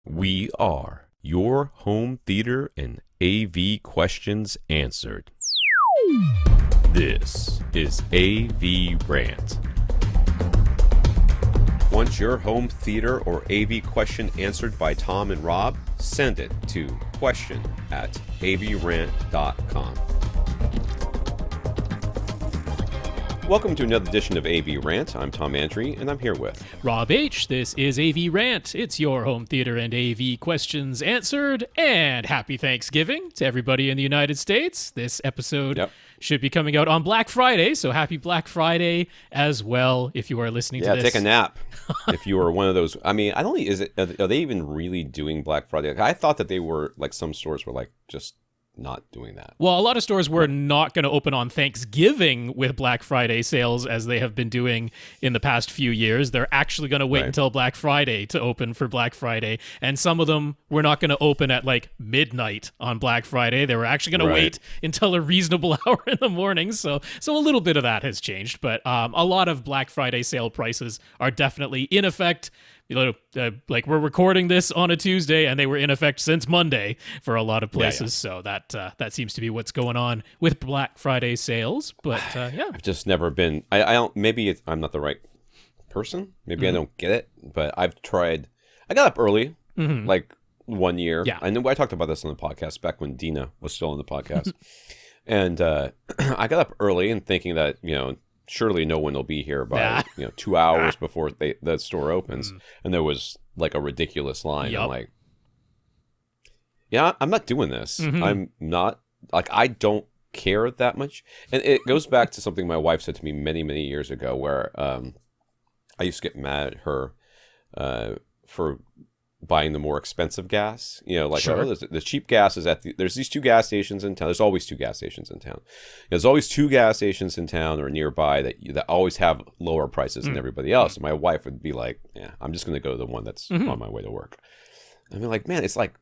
We are your home theater and AV questions answered. This is AVRant. Want your home theater or AV question answered by Tom and Rob? Send it to question@avrant.com. Welcome to another edition of AV Rant. I'm Tom Andry, and I'm here with Rob H. This is AV Rant. It's your home theater and AV questions answered. And happy Thanksgiving to everybody in the United States. This episode should be coming out on Black Friday, so happy Black Friday as well if you are listening to this. Yeah, take a nap if you are one of those. I mean, I don't know, are they even really doing Black Friday? I thought that they were, like, some stores were, like, just not doing that. Well, a lot of stores were not going to open on Thanksgiving with Black Friday sales as they have been doing in the past few years. They're actually going to wait until Black Friday to open for Black Friday. And some of them were not going to open at like midnight on Black Friday. They were actually going to wait until a reasonable hour in the morning. So a little bit of that has changed. But a lot of Black Friday sale prices are definitely in effect. Like we're recording this on a Tuesday, and they were in effect since Monday for a lot of places. So that seems to be what's going on with Black Friday sales. But I've just never been. I don't. Maybe I'm not the right person. Maybe I don't get it. But I've tried. I got up early, like 1 year. Yeah, I know. I talked about this on the podcast back when Dina was still on the podcast, and I got up early and thinking that surely no one will be here by 2 hours before the store opens. And there was like a ridiculous line. I'm like, I'm not doing this. I'm not, like, I don't care that much. And it goes back to something my wife said to me many, many years ago where I used to get mad at her for buying the more expensive gas, the cheap gas is there's these two gas stations in town. There's always two gas stations in town. There's always two gas stations in town or nearby that always have lower prices than everybody else. And my wife would be like, I'm just going to go to the one that's on my way to work. I mean, like, man, it's like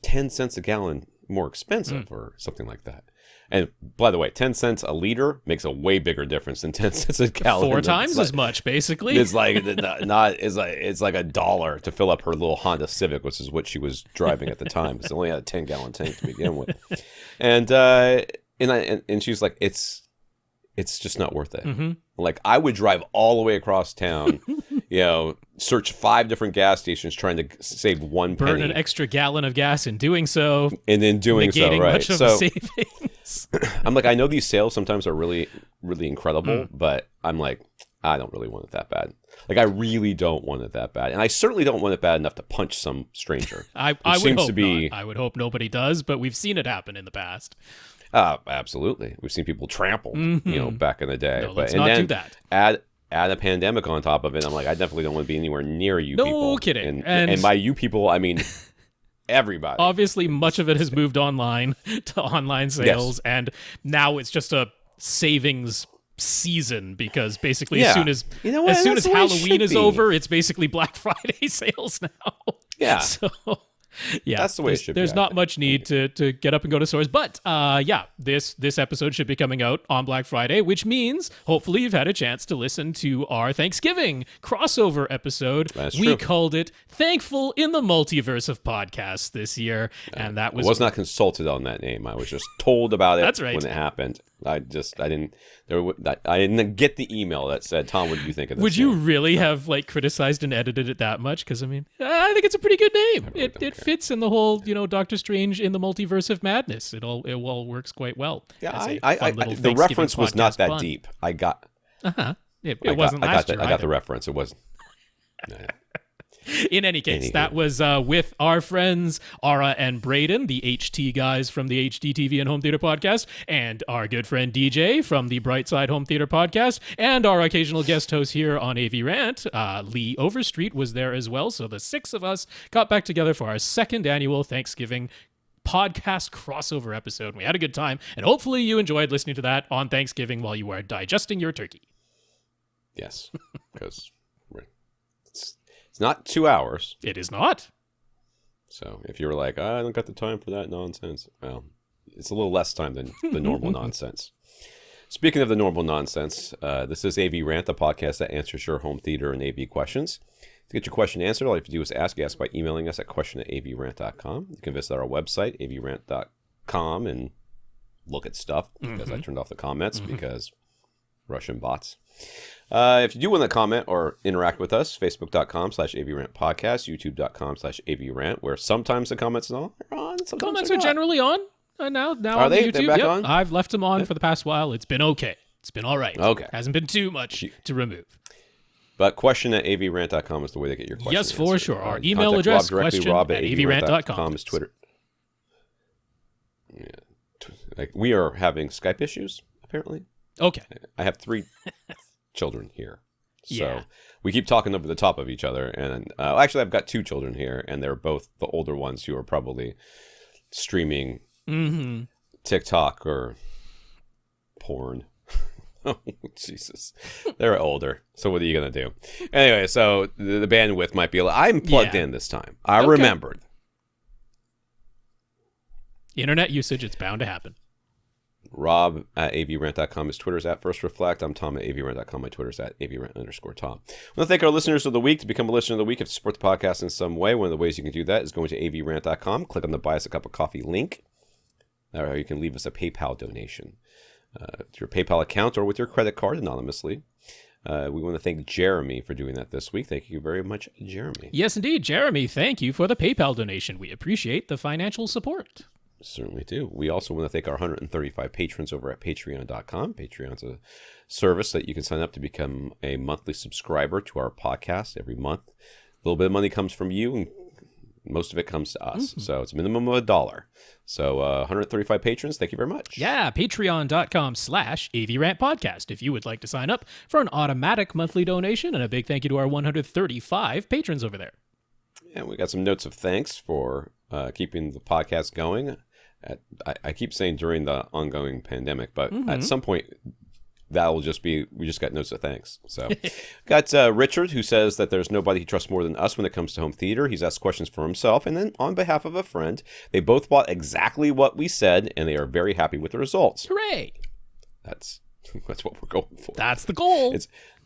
10 cents a gallon more expensive or something like that. And by the way, 10 cents a liter makes a way bigger difference than 10 cents a gallon. 4 times as much, basically. It's like it's like $1 to fill up her little Honda Civic, which is what she was driving at the time. Because it only had a 10-gallon tank to begin with. And she's like, it's just not worth it. Like, I would drive all the way across town, search 5 different gas stations trying to save 1 penny. Burn an extra gallon of gas in doing so. And then doing so, right. Much of the savings. I'm like, I know these sales sometimes are really, really incredible, but I'm like, I don't really want it that bad. Like, I really don't want it that bad. And I certainly don't want it bad enough to punch some stranger. I would hope not. I would hope nobody does, but we've seen it happen in the past. Absolutely. We've seen people trampled, back in the day. No, let's not do that. Add a pandemic on top of it. I'm like, I definitely don't want to be anywhere near you people. No kidding. And by you people, I mean everybody. Obviously, much of it has moved online to online sales, and now it's just a savings season because basically as soon as Halloween is over, it's basically Black Friday sales now. Yeah. So that's the way it should be. There's not much need to get up and go to stores. But this episode should be coming out on Black Friday, which means hopefully you've had a chance to listen to our Thanksgiving crossover episode. That's we true. called it Thankful in the Multiverse of Podcasts this year. And that was... I was not consulted on that name. I was just told about it That's right. when it happened. I didn't get the email that said, Tom, what do you think of this? Would you really have criticized and edited it that much? Because I mean, I think it's a pretty good name. It fits in the whole, Doctor Strange in the Multiverse of Madness. It all works quite well. Yeah, the reference was not that deep. I got. It wasn't last year. I got the reference. It wasn't. In any case, that was with our friends Ara and Braden, the HT guys from the HD TV and Home Theater Podcast, and our good friend DJ from the Brightside Home Theater Podcast, and our occasional guest host here on AV Rant, Lee Overstreet, was there as well. So the 6 of us got back together for our 2nd annual Thanksgiving podcast crossover episode. And we had a good time, and hopefully you enjoyed listening to that on Thanksgiving while you were digesting your turkey. Yes, because it's not 2 hours. It is not. So if you were like, I don't got the time for that nonsense, well, it's a little less time than the normal nonsense. Speaking of the normal nonsense, this is AV Rant, the podcast that answers your home theater and AV questions. To get your question answered, all you have to do is ask by emailing us at question@avrant.com. You can visit our website, avrant.com, and look at stuff because I turned off the comments because Russian bots. If you do want to comment or interact with us, facebook.com/AVRant podcast, youtube.com/AVRant, where sometimes the comments are on, sometimes comments are generally on. Now are on they? YouTube. They're back on? I've left them on for the past while. It's been okay. It's been all right. Okay. Hasn't been too much to remove. But question@avrant.com is the way to get your question Yes, for answered. sure. Our email address, question@avrant.com. is Twitter. Yeah. Like, we are having Skype issues, apparently. Okay. I have 3 children here. So Yeah. we keep talking over the top of each other. And actually, I've got 2 children here, and they're both the older ones who are probably streaming TikTok or porn. Oh, Jesus. They're older. So what are you going to do? Anyway, so the bandwidth might be I'm plugged in this time. I remembered. Internet usage, it's bound to happen. Rob@avrant.com. His Twitter's @FirstReflect. I'm Tom @avrant.com. My Twitter's @avrant_Tom. I want to thank our listeners of the week. To become a listener of the week, if you support the podcast in some way, one of the ways you can do that is going to avrant.com. Click on the Buy Us a Cup of Coffee link. Or you can leave us a PayPal donation. To your PayPal account or with your credit card anonymously. We want to thank Jaremy for doing that this week. Thank you very much, Jaremy. Yes, indeed. Jeremy, thank you for the PayPal donation. We appreciate the financial support. Certainly do. We also want to thank our 135 patrons over at patreon.com. Patreon's a service that you can sign up to become a monthly subscriber to our podcast every month. A little bit of money comes from you, and most of it comes to us. So it's a minimum of $1. So 135 patrons, thank you very much. Yeah, patreon.com/AVRant podcast if you would like to sign up for an automatic monthly donation. And a big thank you to our 135 patrons over there. And we got some notes of thanks for keeping the podcast going. I keep saying during the ongoing pandemic, but at some point that'll just be, we just got notes of thanks. So got Richard, who says that there's nobody he trusts more than us when it comes to home theater. He's asked questions for himself and then on behalf of a friend. They both bought exactly what we said, and they are very happy with the results. Hooray! That's what we're going for. That's the goal.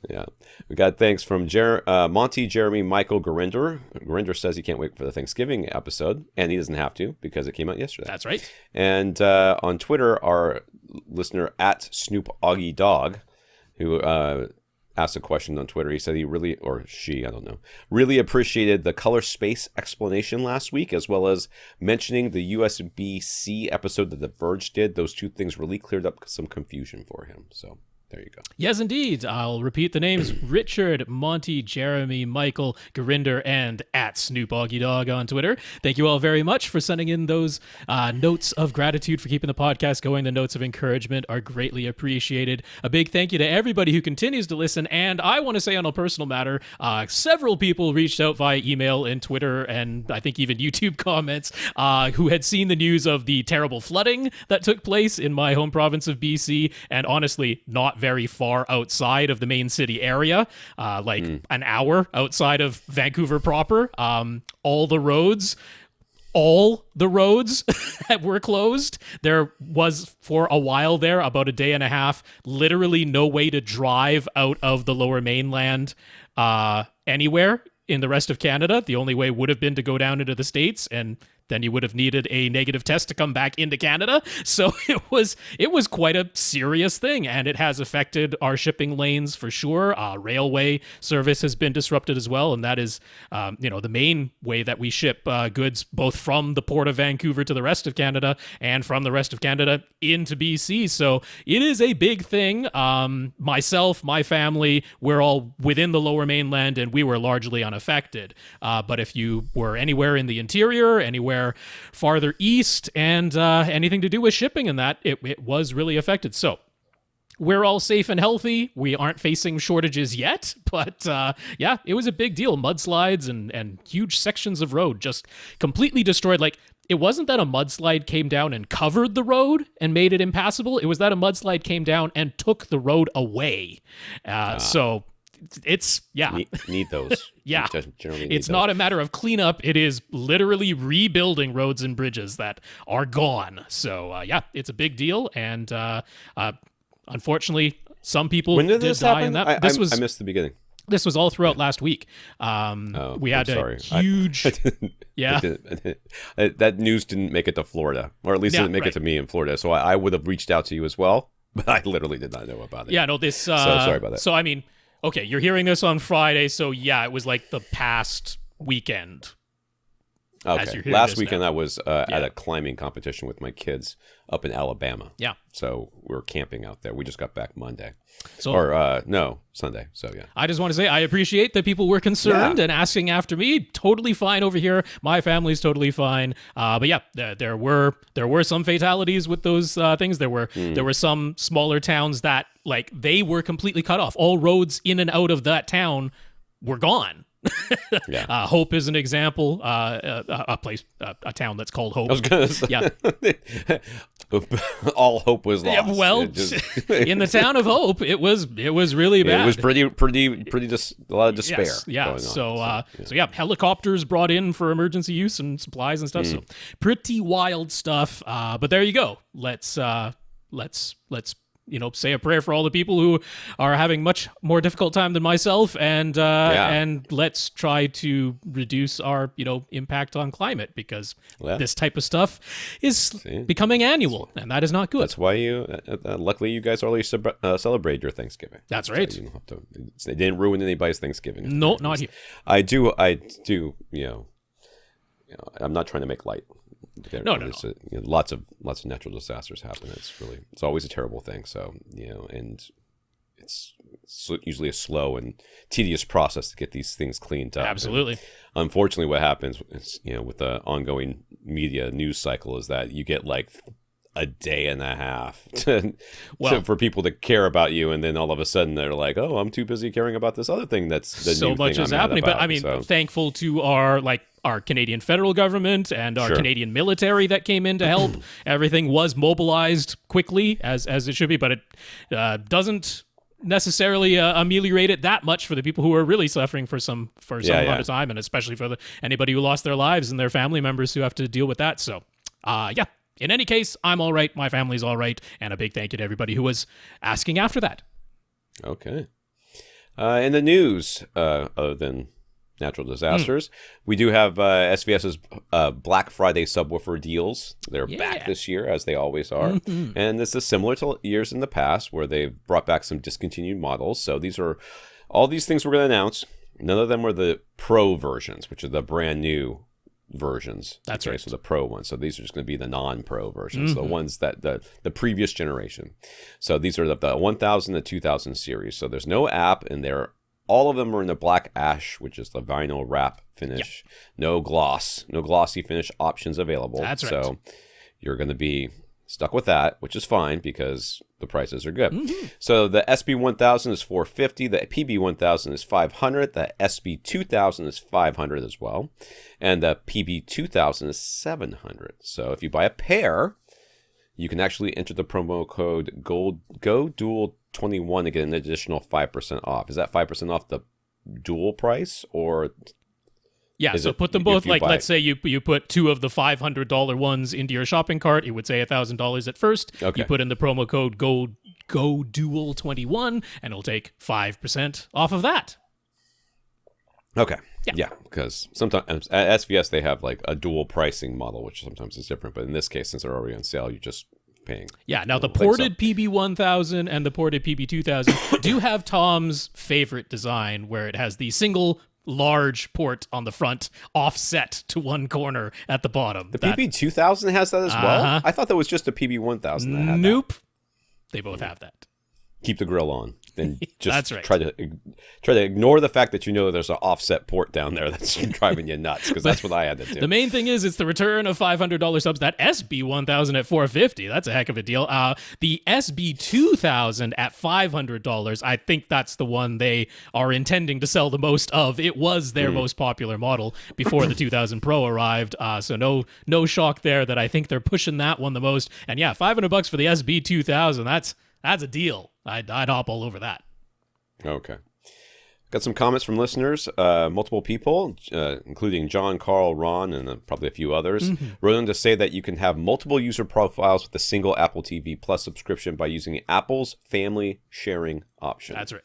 Yeah. We got thanks from Monty, Jaremy, Michael, Gurinder. Gurinder says he can't wait for the Thanksgiving episode, and he doesn't have to because it came out yesterday. That's right. And on Twitter, our listener @SnoopAuggieDog, who asked a question on Twitter. He said he really, or she, I don't know, really appreciated the color space explanation last week, as well as mentioning the USB-C episode that The Verge did. Those 2 things really cleared up some confusion for him. So there you go. Yes, indeed. I'll repeat the names: Richard, Monty, Jaremy, Michael, Gurinder, and @SnoopAuggieDog on Twitter. Thank you all very much for sending in those notes of gratitude for keeping the podcast going. The notes of encouragement are greatly appreciated. A big thank you to everybody who continues to listen. And I want to say, on a personal matter, several people reached out via email and Twitter, and I think even YouTube comments, who had seen the news of the terrible flooding that took place in my home province of BC, and honestly, not very far outside of the main city area, an hour outside of Vancouver proper. All the roads were closed. There was, for a while there, about a day and a half, literally no way to drive out of the Lower Mainland anywhere in the rest of Canada. The only way would have been to go down into the States, and then you would have needed a negative test to come back into Canada. So it was quite a serious thing, and it has affected our shipping lanes for sure. Railway service has been disrupted as well, and that is, the main way that we ship goods both from the port of Vancouver to the rest of Canada and from the rest of Canada into BC. So it is a big thing. Myself, my family, we're all within the Lower Mainland, and we were largely unaffected. But if you were anywhere in the interior, anywhere farther east, and anything to do with shipping and that, it was really affected. So we're all safe and healthy. We aren't facing shortages yet, but it was a big deal. Mudslides and huge sections of road just completely destroyed. Like, it wasn't that a mudslide came down and covered the road and made it impassable. It was that a mudslide came down and took the road away. So it's, need those. Yeah, it's not a matter of cleanup. It is literally rebuilding roads and bridges that are gone. So it's a big deal, and unfortunately, some people when did did this die happen? in that. I missed the beginning. This was all throughout last week. We had a huge... That news didn't make it to Florida, or at least it didn't make it to me in Florida. So I would have reached out to you as well, but I literally did not know about it. Yeah, no, this... so sorry about that. So, I mean, okay, you're hearing this on Friday, so yeah, it was like the past weekend. Okay. Last weekend I was at a climbing competition with my kids up in Alabama. Yeah. So we were camping out there. We just got back Monday. Sunday. So yeah. I just want to say I appreciate that people were concerned and asking after me. Totally fine over here. My family's totally fine. But yeah, there were some fatalities with those things. There were some smaller towns that like they were completely cut off. All roads in and out of that town were gone. Hope is an example. A town that's called Hope. I was gonna say, all hope was lost. Yeah, well, in the town of Hope, it was really bad. It was pretty just a lot of despair. So helicopters brought in for emergency use and supplies and stuff. So pretty wild stuff. But there you go. Let's say a prayer for all the people who are having much more difficult time than myself, and let's try to reduce our impact on climate, because this type of stuff is becoming annual, and that is not good. That's why luckily you guys already celebrate your Thanksgiving. That's right. So you don't have to, they didn't ruin anybody's Thanksgiving. No, not here. I do. I'm not trying to make light. No. Lots of natural disasters happen. It's always a terrible thing. So and it's usually a slow and tedious process to get these things cleaned up. Absolutely. And unfortunately, what happens is with the ongoing media news cycle is that you get like a day and a half for people to care about you, and then all of a sudden they're like, "Oh, I'm too busy caring about this other thing that's the so new much thing is I'm happening." about. But I mean, thankful to our Canadian federal government and our Canadian military that came in to help. Everything was mobilized quickly as it should be, but it doesn't necessarily ameliorate it that much for the people who are really suffering for some amount of time, and especially for anybody who lost their lives and their family members who have to deal with that. So, in any case, I'm all right. My family's all right. And a big thank you to everybody who was asking after that. Okay. In the news, other than natural disasters, we do have SVS's Black Friday subwoofer deals. They're back this year, as they always are. And this is similar to years in the past where they've brought back some discontinued models. So all these things we're going to announce. None of them were the Pro versions, which are the brand new versions. That's right. So the Pro ones. So these are just going to be the non-Pro versions, the ones that the previous generation. So these are the 1000 to 2000 series. So there's no app in there. All of them are in the black ash, which is the vinyl wrap finish. No glossy finish options available. That's right. So you're going to be stuck with that, which is fine because the prices are good. So the SB1000 is $450, the PB1000 is $500, the SB2000 is $500 as well, and the PB2000 is $700. So if you buy a pair, you can actually enter the promo code GODUAL21 to get an additional 5% off. Is that 5% off the dual price, or... Yeah, so put them both, like, let's say you put two of the $500 ones into your shopping cart, it would say $1,000 at first. Okay. You put in the promo code GODUAL21, and it'll take 5% off of that. Okay. Yeah, because sometimes at SVS they have like a dual pricing model, which sometimes is different. But in this case, since they're already on sale, you're just paying. Yeah, now the ported PB1000 and the ported PB2000 do have Tom's favorite design, where it has the single large port on the front offset to one corner at the bottom. The PB2000 has that as well? I thought that was just a PB1000 that had Nope. They both have that. Keep the grill on. Then just that's right. try to ignore the fact that there's an offset port down there that's driving you nuts, because that's what I had to do. The main thing is it's the return of $500 subs. That SB1000 at $450, that's a heck of a deal. The SB2000 at $500, I think that's the one they are intending to sell the most of. It was their most popular model before the 2000 Pro arrived. So no shock there that I think they're pushing that one the most. And yeah, $500 for the SB2000. That's a deal. I'd hop all over that. Okay. Got some comments from listeners. Multiple people, including John, Karl, Ron, and probably a few others, wrote in to say that you can have multiple user profiles with a single Apple TV Plus subscription by using Apple's family sharing option. That's right.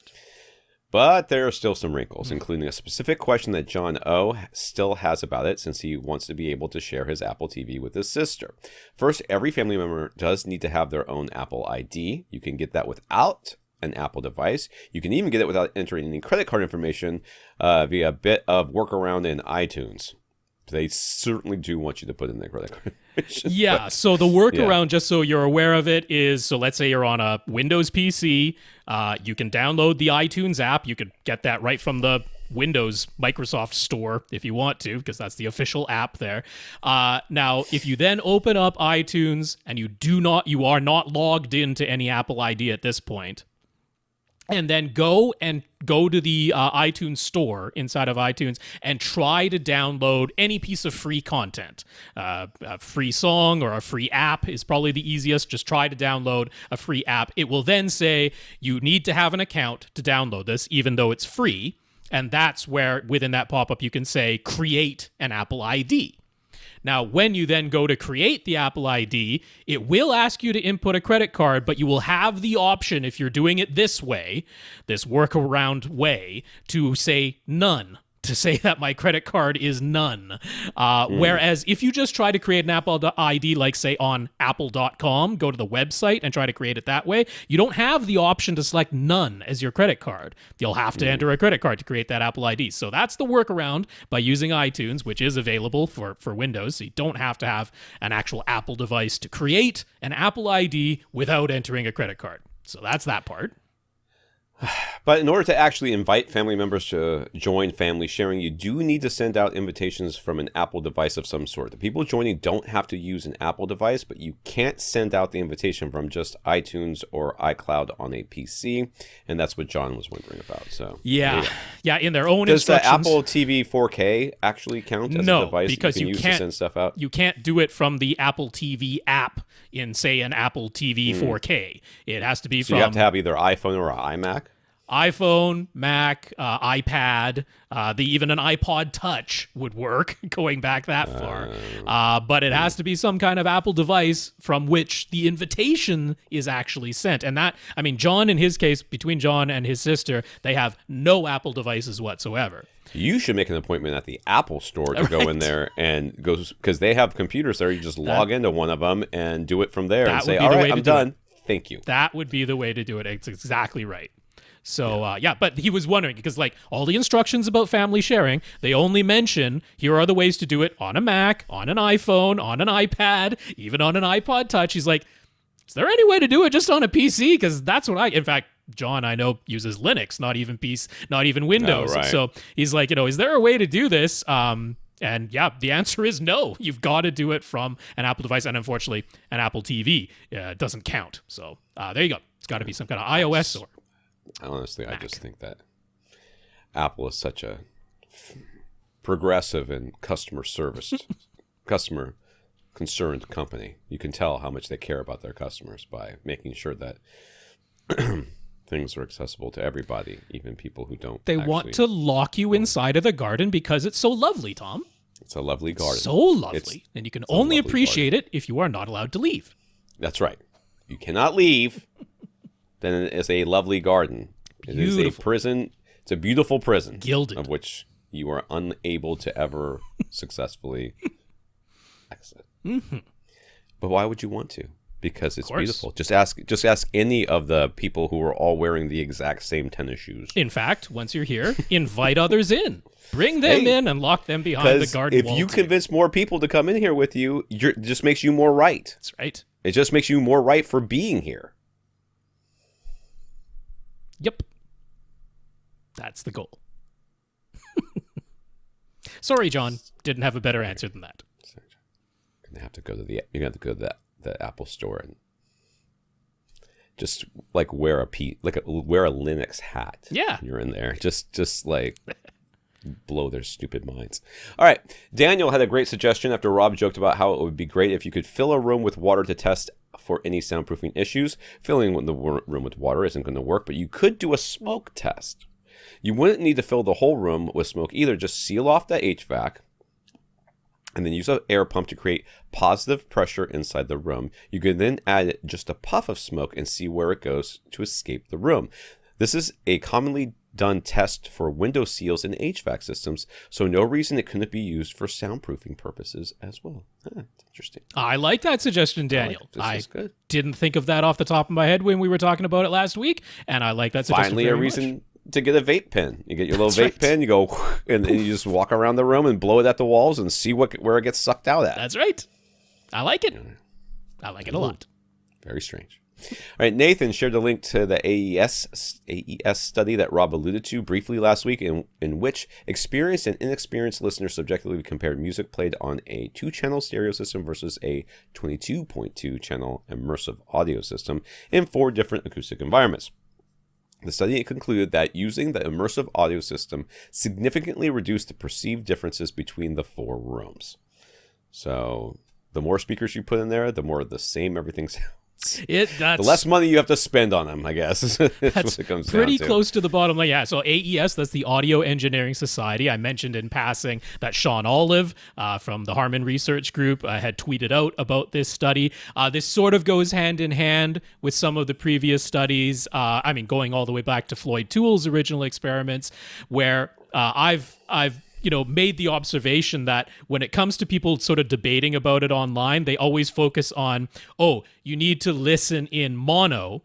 But there are still some wrinkles, including a specific question that John O. still has about it, since he wants to be able to share his Apple TV with his sister. First, every family member does need to have their own Apple ID. You can get that without an Apple device. You can even get it without entering any credit card information via a bit of workaround in iTunes. They certainly do want you to put in their credit card information. Yeah, so the workaround, just so you're aware of it, is, so let's say you're on a Windows PC, you can download the iTunes app. You could get that right from the Windows Microsoft Store if you want to, because that's the official app there. Now, if you then open up iTunes and you are not logged into any Apple ID at this point, and then go to the iTunes store inside of iTunes and try to download any piece of free content. A free song or a free app is probably the easiest. Just try to download a free app. It will then say you need to have an account to download this, even though it's free. And that's where within that pop-up you can say create an Apple ID. Now, when you then go to create the Apple ID, it will ask you to input a credit card, but you will have the option, if you're doing it this way, this workaround way, to say none, to say that my credit card is none. Whereas if you just try to create an Apple ID, like say on apple.com, go to the website and try to create it that way, you don't have the option to select none as your credit card. You'll have to enter a credit card to create that Apple ID. So that's the workaround by using iTunes, which is available for Windows. So you don't have to have an actual Apple device to create an Apple ID without entering a credit card. So that's that part. But in order to actually invite family members to join family sharing, you do need to send out invitations from an Apple device of some sort. The people joining don't have to use an Apple device, but you can't send out the invitation from just iTunes or iCloud on a PC, and that's what John was wondering about. So yeah, in their own Does the instructions. Apple TV 4K actually count as a device because you can use to send stuff out? You can't do it from the Apple TV app in, say, an Apple TV 4K. It has to be from... So you have to have either iPhone or iMac? iPhone, Mac, iPad, even an iPod Touch would work, going back that far. But it has to be some kind of Apple device from which the invitation is actually sent. And that, I mean, John, in his case, between John and his sister, they have no Apple devices whatsoever. You should make an appointment at the Apple store to go in there and go, because they have computers there. You just log into one of them and do it from there and say, all right, I'm done. Thank you. That would be the way to do it. It's exactly right. So, but he was wondering, because like all the instructions about family sharing, they only mention here are the ways to do it on a Mac, on an iPhone, on an iPad, even on an iPod Touch. He's like, is there any way to do it just on a PC? Because that's what in fact, John, I know, uses Linux, not even Windows. Right. So he's like, is there a way to do this? And yeah, the answer is no. You've got to do it from an Apple device. And unfortunately, an Apple TV doesn't count. So there you go. It's got to be some kind of iOS or Honestly, Mac. I just think that Apple is such a progressive and customer concerned company. You can tell how much they care about their customers by making sure that things are accessible to everybody, even people who don't. They want to lock you inside of the garden because it's so lovely, Tom. It's a lovely garden. So lovely. And you can only appreciate it if you are not allowed to leave. That's right. You cannot leave. Then it's a lovely garden. It is a prison. It's a beautiful prison. Gilded. Of which you are unable to ever successfully exit. Mm-hmm. But why would you want to? Because it's beautiful. Just ask any of the people who are all wearing the exact same tennis shoes. In fact, once you're here, invite others in. Bring them in and lock them behind the garden wall. If you convince more people to come in here with you, it just makes you more right. That's right. It just makes you more right for being here. Yep. That's the goal. Sorry, John. Didn't have a better answer than that. You're gonna have to go to the Apple store and just like wear a Linux hat. Yeah. You're in there. Just like blow their stupid minds. All right. Daniel had a great suggestion after Rob joked about how it would be great if you could fill a room with water to test for any soundproofing issues. Filling the room with water isn't going to work, but you could do a smoke test. You wouldn't need to fill the whole room with smoke either. Just seal off the HVAC and then use an air pump to create positive pressure inside the room. You could then add just a puff of smoke and see where it goes to escape the room. This is a commonly done tests for window seals in HVAC systems, so no reason it couldn't be used for soundproofing purposes as well. That's interesting. I like that suggestion, Daniel. This is good. Didn't think of that off the top of my head when we were talking about it last week, and I like that suggestion. Finally, a reason to get a vape pen. You get your little vape pen, you go, and you just walk around the room and blow it at the walls and see where it gets sucked out at. That's right. I like it. I like it a lot. Very strange. All right, Nathan shared the link to the AES study that Rob alluded to briefly last week, in which experienced and inexperienced listeners subjectively compared music played on a 2-channel stereo system versus a 22.2-channel immersive audio system in 4 different acoustic environments. The study concluded that using the immersive audio system significantly reduced the perceived differences between the 4 rooms. So the more speakers you put in there, the more the same everything sounds. The less money you have to spend on them, I guess. That's what it comes pretty down to. Close to the bottom line. Yeah, so AES, that's the Audio Engineering Society. I mentioned in passing that Sean Olive from the Harman Research Group had tweeted out about this study. This sort of goes hand in hand with some of the previous studies. Going all the way back to Floyd Toole's original experiments, where I've made the observation that when it comes to people sort of debating about it online, they always focus on, you need to listen in mono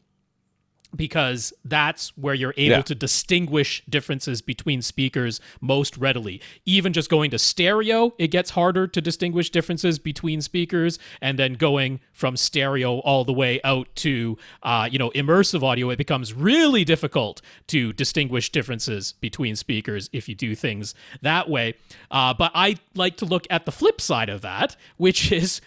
because that's where you're able to distinguish differences between speakers most readily. Even just going to stereo, it gets harder to distinguish differences between speakers, and then going from stereo all the way out to immersive audio, it becomes really difficult to distinguish differences between speakers if you do things that way. But I like to look at the flip side of that, which is,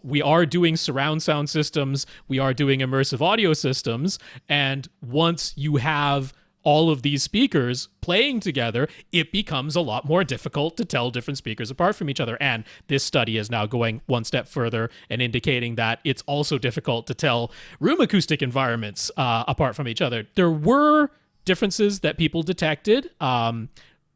we are doing surround sound systems, we are doing immersive audio systems, and once you have all of these speakers playing together, it becomes a lot more difficult to tell different speakers apart from each other. And this study is now going one step further and indicating that it's also difficult to tell room acoustic environments apart from each other. There were differences that people detected,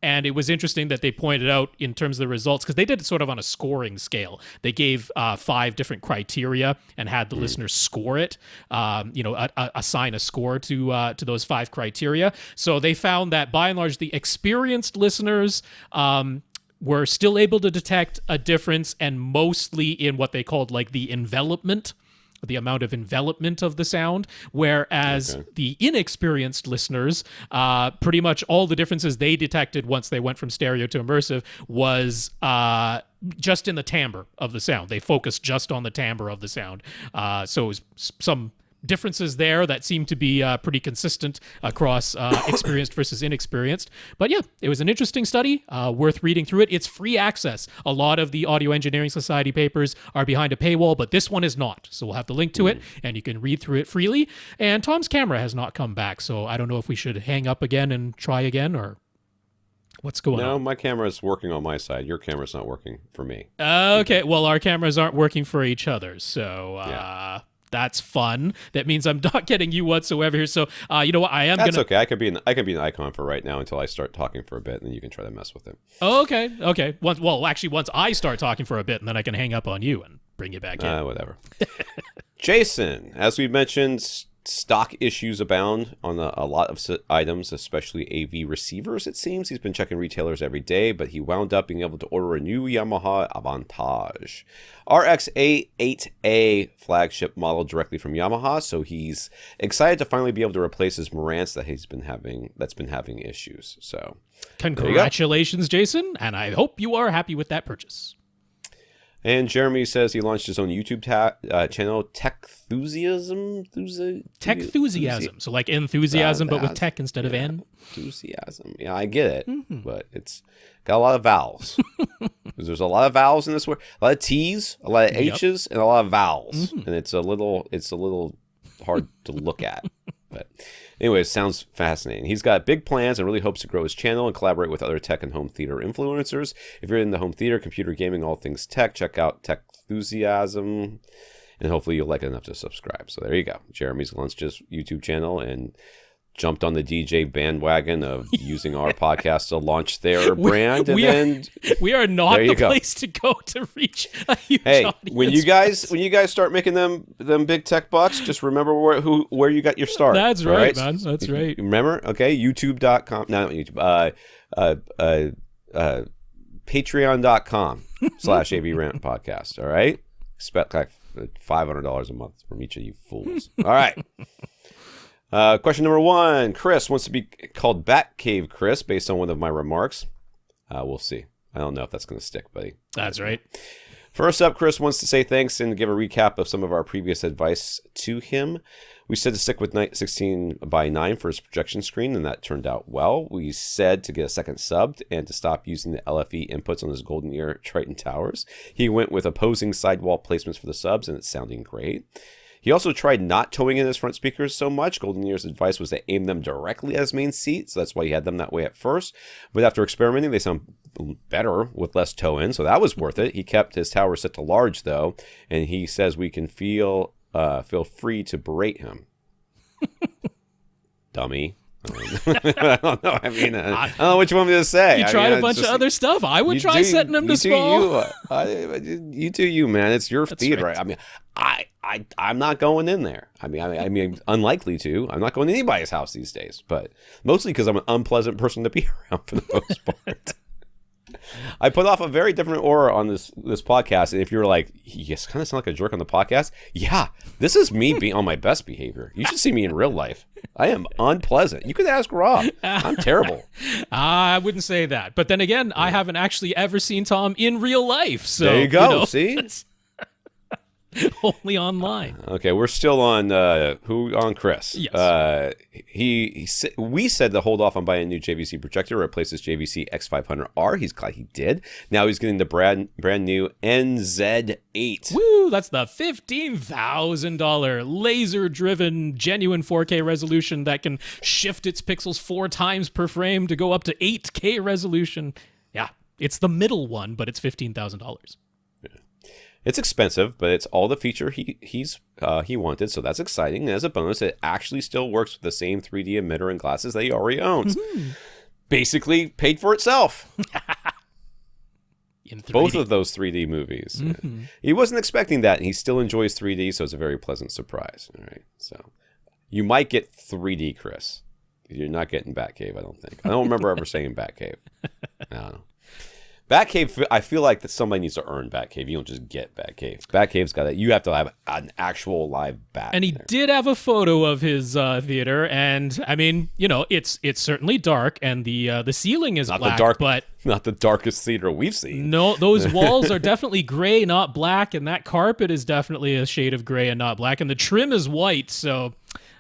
and it was interesting that they pointed out in terms of the results, because they did it sort of on a scoring scale. They gave 5 different criteria and had the listeners score it, assign a score to those 5 criteria. So they found that by and large, the experienced listeners were still able to detect a difference, and mostly in what they called like the envelopment, the amount of envelopment of the sound, whereas the inexperienced listeners, pretty much all the differences they detected once they went from stereo to immersive was just in the timbre of the sound. They focused just on the timbre of the sound. So it was some differences there that seem to be pretty consistent across experienced versus inexperienced. But yeah, it was an interesting study, worth reading through it. It's free access. A lot of the Audio Engineering Society papers are behind a paywall, but this one is not. So we'll have the link to it, and you can read through it freely. And Tom's camera has not come back, so I don't know if we should hang up again and try again, or what's going on. No, my camera is working on my side. Your camera's not working for me. Okay, well, our cameras aren't working for each other, so... That's fun. That means I'm not getting you whatsoever here. So, you know what? That's okay. I could be an icon for right now until I start talking for a bit, and then you can try to mess with it. Oh, okay. Once I start talking for a bit, and then I can hang up on you and bring you back in. Whatever. Jason, as we mentioned, stock issues abound on a lot of items, especially AV receivers, it seems. He's been checking retailers every day, but he wound up being able to order a new Yamaha Avantage RX-A8A flagship model directly from Yamaha, so he's excited to finally be able to replace his Marantz that's been having issues. So congratulations, Jason, and I hope you are happy with that purchase. And Jaremy says he launched his own YouTube channel, Techthusiasm. Techthusiasm. So like enthusiasm, but with tech instead of N. Enthusiasm. Yeah, I get it. But it's got a lot of vowels. There's a lot of vowels in this word. A lot of T's, a lot of H's, and a lot of vowels. And it's a little hard to look at. But anyway, it sounds fascinating. He's got big plans and really hopes to grow his channel and collaborate with other tech and home theater influencers. If you're in the home theater, computer gaming, all things tech, check out Techthusiasm, and hopefully you'll like it enough to subscribe. So there you go. Jeremy's launched his YouTube channel, and jumped on the DJ bandwagon of using our podcast to launch their brand, and we are not the place to go to reach a huge audience. when you guys start making them big tech bucks, just remember where you got your start. That's right, man. That's right. Remember, okay, YouTube.com, not YouTube, Patreon.com/AVRant podcast. All right, expect like $500 a month from each of you fools. All right. Question number 1. Chris wants to be called Batcave Chris based on one of my remarks. We'll see. I don't know if that's going to stick, buddy. That's right. First up, Chris wants to say thanks and give a recap of some of our previous advice to him. We said to stick with 16:9 for his projection screen, and that turned out well. We said to get a second sub and to stop using the LFE inputs on his GoldenEar Triton towers. He went with opposing sidewall placements for the subs, and it's sounding great. He also tried not towing in his front speakers so much. GoldenEar's advice was to aim them directly at his main seat, so that's why he had them that way at first. But after experimenting, they sound better with less toe in, so that was worth it. He kept his tower set to large, though, and he says we can feel free to berate him. Dummy. I don't know. I mean, I don't know what you want me to say. You tried a bunch of other stuff. I would try setting them to small. You do you, man. It's your theater. Right. I mean, I'm not going in there. I mean, unlikely to. I'm not going to anybody's house these days, but mostly because I'm an unpleasant person to be around for the most part. I put off a very different aura on this podcast, and if you're like, you kind of sound like a jerk on the podcast, yeah, this is me being on my best behavior. You should see me in real life. I am unpleasant. You could ask Rob. I'm terrible. I wouldn't say that, but then again, I haven't actually ever seen Tom in real life. So there you go. See. Only online. Okay, we're still on Chris. Yes. We said to hold off on buying a new JVC projector, replace his JVC X500R. He's glad he did. Now he's getting the brand new NZ8. Woo! That's the $15,000 laser-driven, genuine 4K resolution that can shift its pixels 4 times per frame to go up to 8K resolution. Yeah, it's the middle one, but it's $15,000. It's expensive, but it's all the feature he wanted, so that's exciting. And as a bonus, it actually still works with the same 3D emitter and glasses that he already owns. Mm-hmm. Basically, paid for itself. In 3D. Both of those 3D movies. Mm-hmm. He wasn't expecting that, and he still enjoys 3D, so it's a very pleasant surprise. All right, so you might get 3D, Chris. You're not getting Batcave, I don't think. I don't remember ever saying Batcave. I don't know. Batcave, I feel like that somebody needs to earn Batcave. You don't just get Batcave. Batcave's got that. You have to have an actual live bat. And he did have a photo of his theater, and I mean, you know, it's certainly dark, and the ceiling is black, but not the darkest theater we've seen. No, those walls are definitely gray, not black, and that carpet is definitely a shade of gray and not black, and the trim is white. So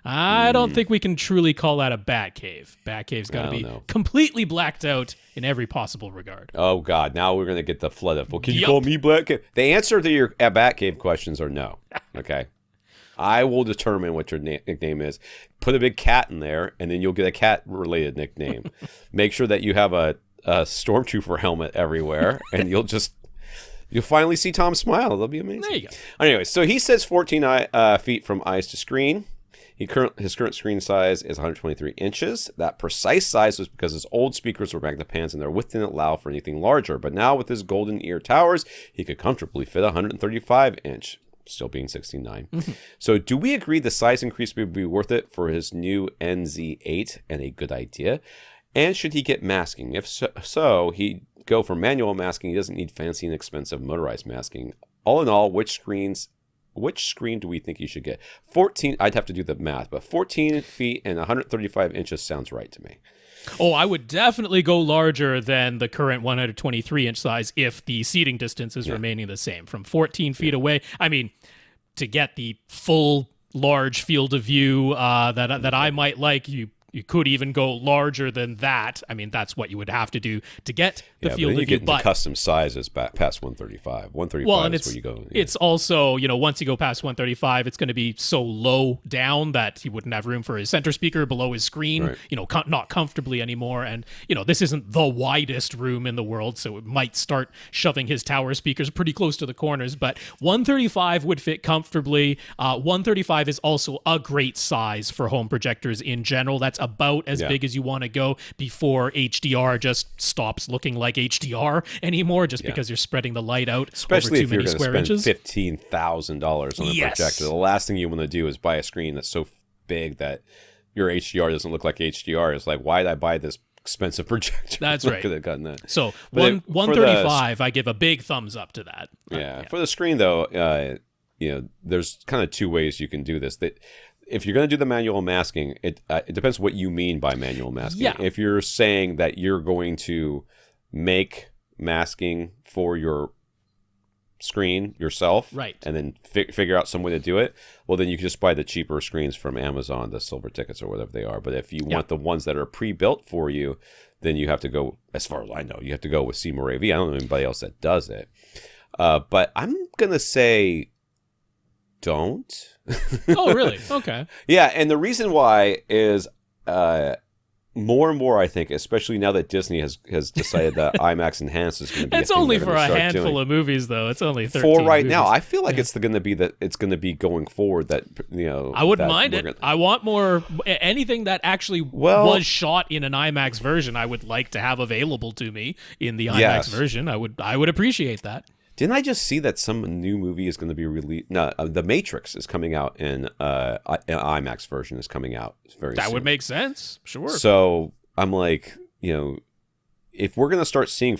I don't think we can truly call that a Batcave. Batcave's got to be completely blacked out in every possible regard. Oh, God. Now we're going to get the flood of, well, can you call me Batcave? The answer to your Batcave questions are no. Okay? I will determine what your nickname is. Put a big cat in there, and then you'll get a cat-related nickname. Make sure that you have a Stormtrooper helmet everywhere, and you'll finally see Tom smile. That'll be amazing. There you go. Anyway, so he says 14 feet from eyes to screen. His current screen size is 123 inches. That precise size was because his old speakers were magnepans and their width didn't allow for anything larger. But now with his GoldenEar towers, he could comfortably fit a 135-inch, still being 16:9. Mm-hmm. So do we agree the size increase would be worth it for his new NZ8 and a good idea? And should he get masking? If so, he'd go for manual masking. He doesn't need fancy and expensive motorized masking. All in all, which screen do we think you should get? 14, I'd have to do the math, but 14 feet and 135 inches sounds right to me. Oh, I would definitely go larger than the current 123-inch size if the seating distance is remaining the same. From 14 feet away, I mean, to get the full large field of view that I might like, you could even go larger than that. I mean, that's what you would have to do to get the field of view. You get into custom sizes past 135. 135 is where you go. Yeah. It's also, once you go past 135, it's going to be so low down that he wouldn't have room for his center speaker below his screen, right. Not comfortably anymore. And, this isn't the widest room in the world, so it might start shoving his tower speakers pretty close to the corners. But 135 would fit comfortably. 135 is also a great size for home projectors in general. That's about as big as you want to go before HDR just stops looking like HDR anymore, just because you're spreading the light out especially over too if you're many going to square spend inches. $15,000 on a projector. The last thing you want to do is buy a screen that's so big that your HDR doesn't look like HDR. It's like, why did I buy this expensive projector? That's I right. could have gotten that. So 135, I give a big thumbs up to that. For the screen though, there's kind of two ways you can do this. That if you're going to do the manual masking, it depends what you mean by manual masking. Yeah. If you're saying that you're going to make masking for your screen yourself, right, and then figure out some way to do it, well, then you can just buy the cheaper screens from Amazon, the silver tickets or whatever they are. But if you want the ones that are pre-built for you, then you have to go, as far as I know, you have to go with Seymour AV. I don't know anybody else that does it. But I'm going to say don't. Oh, really? Okay. Yeah, and the reason why is more and more, I think, especially now that Disney has decided that IMAX Enhanced is going to be it's only for a handful of movies, though. It's only 13 for right movies. now. I feel like it's going to be going forward that, I wouldn't mind it. I want more, anything that actually was shot in an IMAX version, I would like to have available to me in the IMAX version. I would appreciate that. Didn't I just see that some new movie is going to be released? No, The Matrix is coming out in an IMAX version is coming out very soon. That would make sense, sure. So I'm like, if we're going to start seeing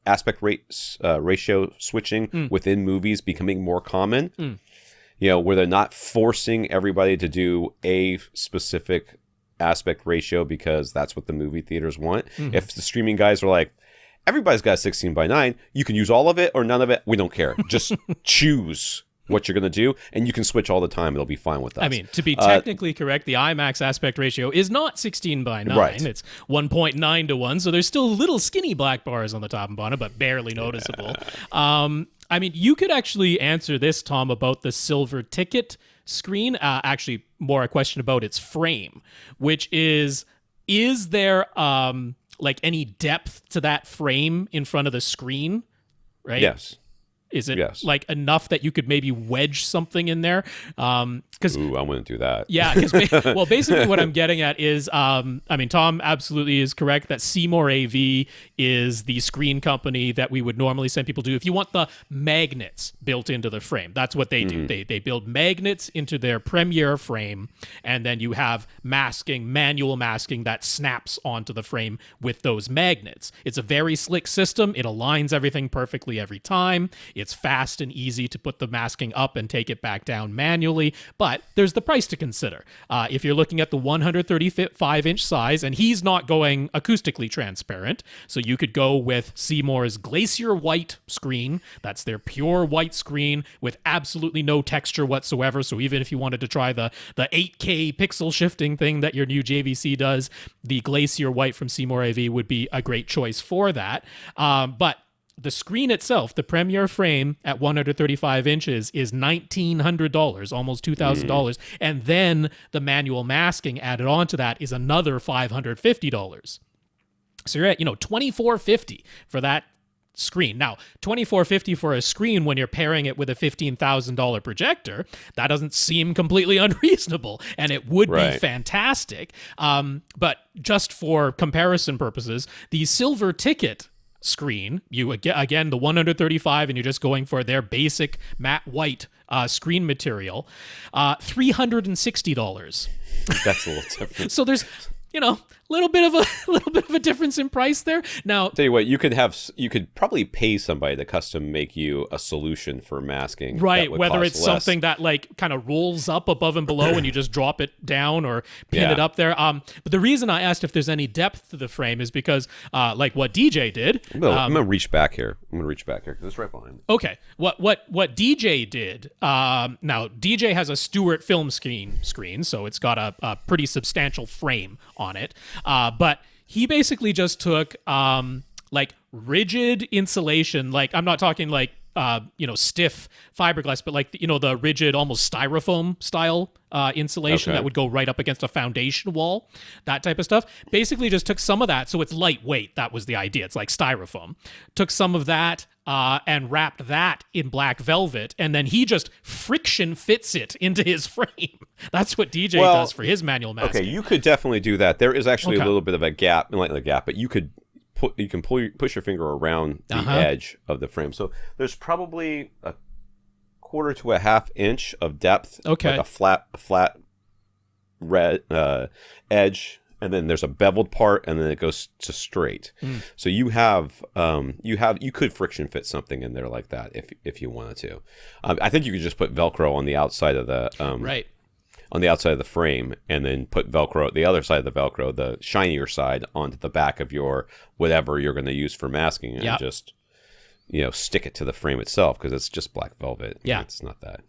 aspect rates ratio switching within movies becoming more common, where they're not forcing everybody to do a specific aspect ratio because that's what the movie theaters want. If the streaming guys are like, everybody's got a 16:9. You can use all of it or none of it. We don't care. Just choose what you're going to do, and you can switch all the time. It'll be fine with us. I mean, to be technically correct, the IMAX aspect ratio is not 16:9. Right. It's 1.9 to 1, so there's still little skinny black bars on the top and bottom, but barely noticeable. I mean, you could actually answer this, Tom, about the silver ticket screen. Actually, more a question about its frame, which is there... like any depth to that frame in front of the screen, right? Yes. Is it like enough that you could maybe wedge something in there? Ooh, I wouldn't do that. Yeah, because well, basically what I'm getting at is, I mean, Tom absolutely is correct that Seymour AV is the screen company that we would normally send people to. If you want the magnets built into the frame, that's what they do. They build magnets into their Premiere frame, and then you have manual masking that snaps onto the frame with those magnets. It's a very slick system. It aligns everything perfectly every time. It's fast and easy to put the masking up and take it back down manually, but there's the price to consider. If you're looking at the 135-inch size, and he's not going acoustically transparent, so you could go with Seymour's Glacier White screen. That's their pure white screen with absolutely no texture whatsoever, so even if you wanted to try the 8K pixel shifting thing that your new JVC does, the Glacier White from Seymour AV would be a great choice for that. But the screen itself, the Premiere frame at 135 inches is $1,900, almost $2,000. And then the manual masking added on to that is another $550. So you're at, $2,450 for that screen. Now, $2,450 for a screen when you're pairing it with a $15,000 projector, that doesn't seem completely unreasonable, and it would be fantastic. But just for comparison purposes, the silver ticket screen, you again the 135, and you're just going for their basic matte white screen material, $360. That's a little different. So there's little bit of a difference in price there. Now, tell you what, you could probably pay somebody to custom make you a solution for masking, right? Whether it's something that like kind of rolls up above and below, and you just drop it down or pin it up there. But the reason I asked if there's any depth to the frame is because, like what DJ did. I'm gonna reach back here. Because it's right behind me. Okay, what DJ did? Now DJ has a Stewart film screen, so it's got a pretty substantial frame on it. But he basically just took like rigid insulation, like I'm not talking like stiff fiberglass, but like the rigid, almost styrofoam style insulation that would go right up against a foundation wall, that type of stuff. Basically just took some of that, so it's lightweight. That was the idea. It's like styrofoam. Took some of that, and wrapped that in black velvet, and then he just friction fits it into his frame. That's what DJ does for his manual masking. Okay, you could definitely do that. There is actually a little bit of a gap, like a gap, but you could push your finger around the edge of the frame. So there's probably a quarter to a half inch of depth, like a flat red edge, and then there's a beveled part, and then it goes to straight. So you could friction fit something in there like that if you wanted to. I think you could just put Velcro on the outside of the on the outside of the frame, and then put Velcro, the other side of the Velcro, the shinier side, onto the back of your whatever you're going to use for masking, and just stick it to the frame itself, because it's just black velvet. Yeah, it's not that.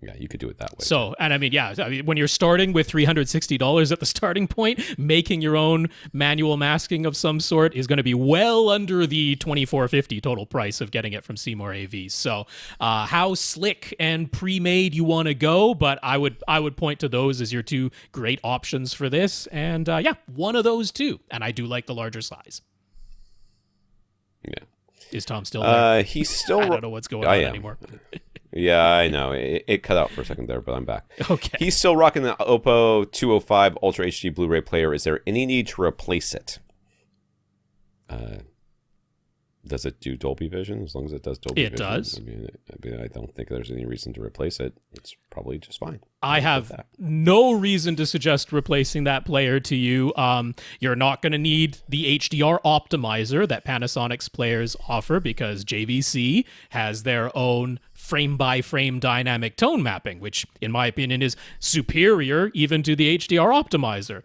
Yeah, you could do it that way. So, and I mean, when you're starting with $360 at the starting point, making your own manual masking of some sort is going to be well under the $2,450 total price of getting it from Seymour AVs. So, how slick and pre-made you want to go, but I would point to those as your two great options for this. And one of those two. And I do like the larger size. Yeah. Is Tom still there? He's still. I don't know what's going on anymore. Yeah, I know. It cut out for a second there, but I'm back. Okay. He's still rocking the Oppo 205 Ultra HD Blu-ray player. Is there any need to replace it? Does it do Dolby Vision? As long as it does Dolby Vision. It does. I mean, I don't think there's any reason to replace it. It's probably just fine. I have no reason to suggest replacing that player to you. You're not going to need the HDR optimizer that Panasonic's players offer, because JVC has their own frame-by-frame dynamic tone mapping, which, in my opinion, is superior even to the HDR optimizer.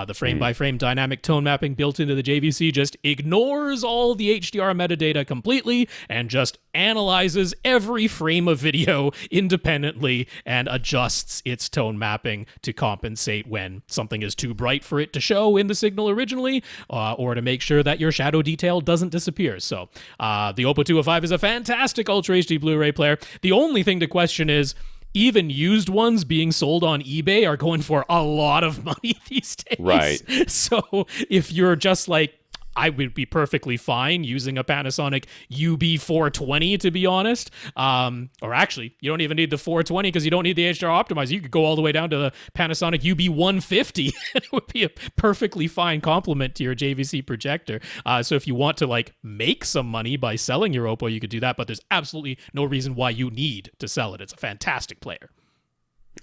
The frame-by-frame dynamic tone mapping built into the JVC just ignores all the HDR metadata completely and just analyzes every frame of video independently and adjusts its tone mapping to compensate when something is too bright for it to show in the signal originally, or to make sure that your shadow detail doesn't disappear. So the Oppo 205 is a fantastic Ultra HD Blu-ray player. The only thing to question is, even used ones being sold on eBay are going for a lot of money these days. Right. So if you're just like, I would be perfectly fine using a Panasonic UB420, to be honest. Or actually, you don't even need the 420 because you don't need the HDR optimizer. You could go all the way down to the Panasonic UB150, and it would be a perfectly fine complement to your JVC projector. So if you want to make some money by selling your Oppo, you could do that, but there's absolutely no reason why you need to sell it. It's a fantastic player.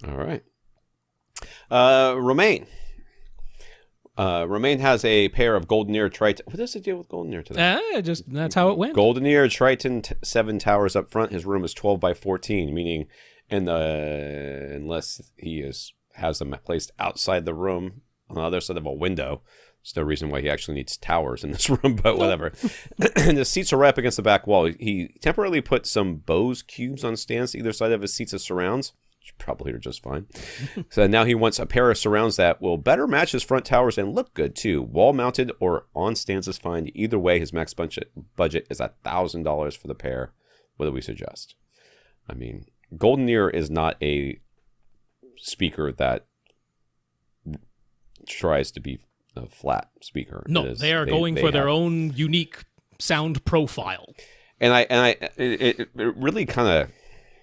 All right. Romaine. Romaine has a pair of GoldenEar Triton. What is the deal with GoldenEar today? That's how it went. GoldenEar Triton 7 towers up front. His room is 12 by 14, meaning unless he has them placed outside the room on the other side of a window, there's no reason why he actually needs towers in this room, but whatever. And the seats are right up against the back wall. He temporarily put some Bose cubes on stands either side of his seats as surrounds. Probably are just fine. So now he wants a pair of surrounds that will better match his front towers and look good too. Wall mounted or on stands is fine. Either way, his max budget is $1,000 for the pair. What do we suggest? I mean, GoldenEar is not a speaker that tries to be a flat speaker. No, they are going for their own unique sound profile. And it really kind of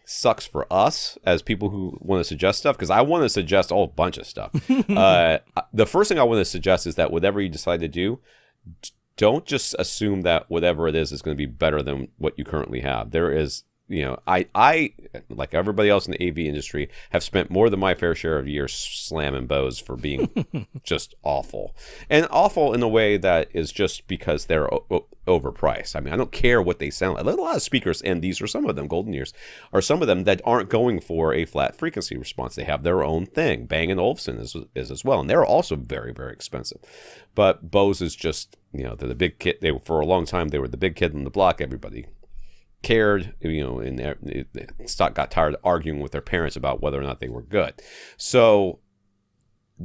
sucks for us as people who want to suggest stuff, because I want to suggest a whole bunch of stuff. The first thing I want to suggest is that whatever you decide to do, don't just assume that whatever it is going to be better than what you currently have. There is, I like everybody else in the AV industry have spent more than my fair share of years slamming Bose for being just awful, and awful in a way that is just because they're overpriced. I mean, I don't care what they sound like. A lot of speakers, and these are some of them, GoldenEars, are some of them that aren't going for a flat frequency response. They have their own thing. Bang & Olufsen is as well, and they're also very, very expensive. But Bose is just, they're the big kid. For a long time, they were the big kid on the block. Everybody cared, and stock got tired of arguing with their parents about whether or not they were good. So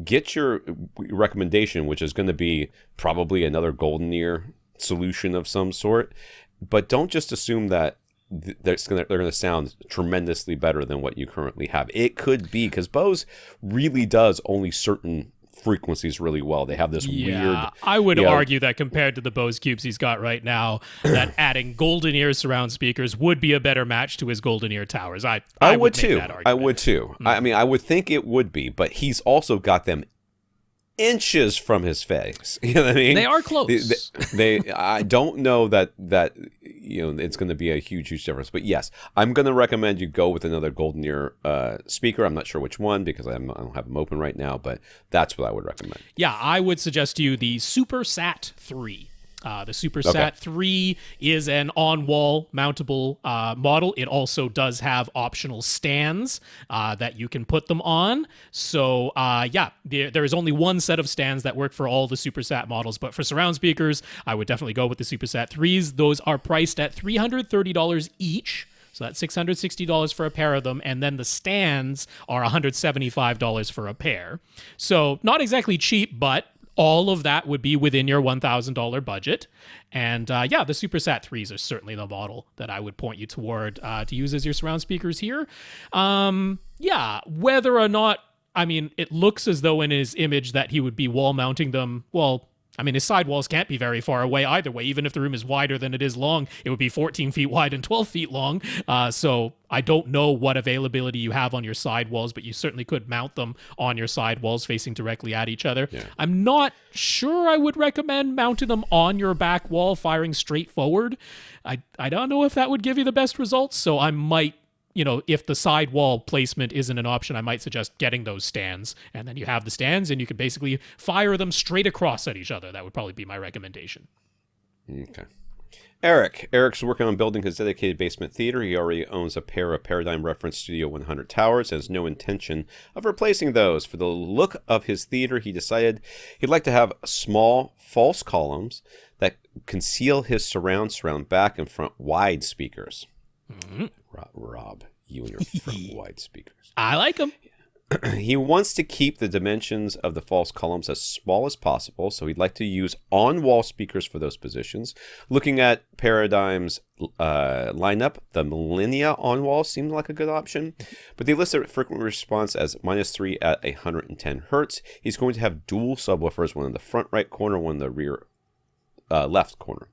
get your recommendation, which is going to be probably another GoldenEar solution of some sort, but don't just assume that they're going to sound tremendously better than what you currently have. It could be, because Bose really does only certain frequencies really well. They have this weird. I would argue that compared to the Bose Cubes he's got right now, that adding GoldenEar surround speakers would be a better match to his GoldenEar towers. I would too. That argument. I would too. I mean, I would think it would be, but he's also got them inches from his face. You know what I mean? They are close. I don't know that it's going to be a huge difference. But yes, I'm going to recommend you go with another GoldenEar speaker. I'm not sure which one because I don't have them open right now, but that's what I would recommend. Yeah, I would suggest to you the SuperSat 3. The SuperSat 3 is an on-wall mountable model. It also does have optional stands that you can put them on. So, there is only one set of stands that work for all the SuperSat models. But for surround speakers, I would definitely go with the SuperSat 3s. Those are priced at $330 each. So that's $660 for a pair of them, and then the stands are $175 for a pair. So not exactly cheap, but all of that would be within your $1,000 budget. And the SuperSat 3s are certainly the model that I would point you toward to use as your surround speakers here. Whether or not, I mean, it looks as though in his image that he would be wall mounting them, well, I mean, his sidewalls can't be very far away either way. Even if the room is wider than it is long, it would be 14 feet wide and 12 feet long. So I don't know what availability you have on your sidewalls, but you certainly could mount them on your sidewalls facing directly at each other. Yeah. I'm not sure I would recommend mounting them on your back wall, firing straight forward. I don't know if that would give you the best results, so I might, if the sidewall placement isn't an option, I might suggest getting those stands. And then you have the stands and you could basically fire them straight across at each other. That would probably be my recommendation. Okay. Eric's working on building his dedicated basement theater. He already owns a pair of Paradigm Reference Studio 100 towers and has no intention of replacing those. For the look of his theater, he decided he'd like to have small false columns that conceal his surround back and front wide speakers. Mm-hmm. Rob, you and your front wide speakers. I like them. He wants to keep the dimensions of the false columns as small as possible, so he'd like to use on-wall speakers for those positions. Looking at Paradigm's lineup, the Millennia on-wall seemed like a good option, but they listed frequent response as -3 at 110 hertz. He's going to have dual subwoofers, one in the front right corner, one in the rear left corner.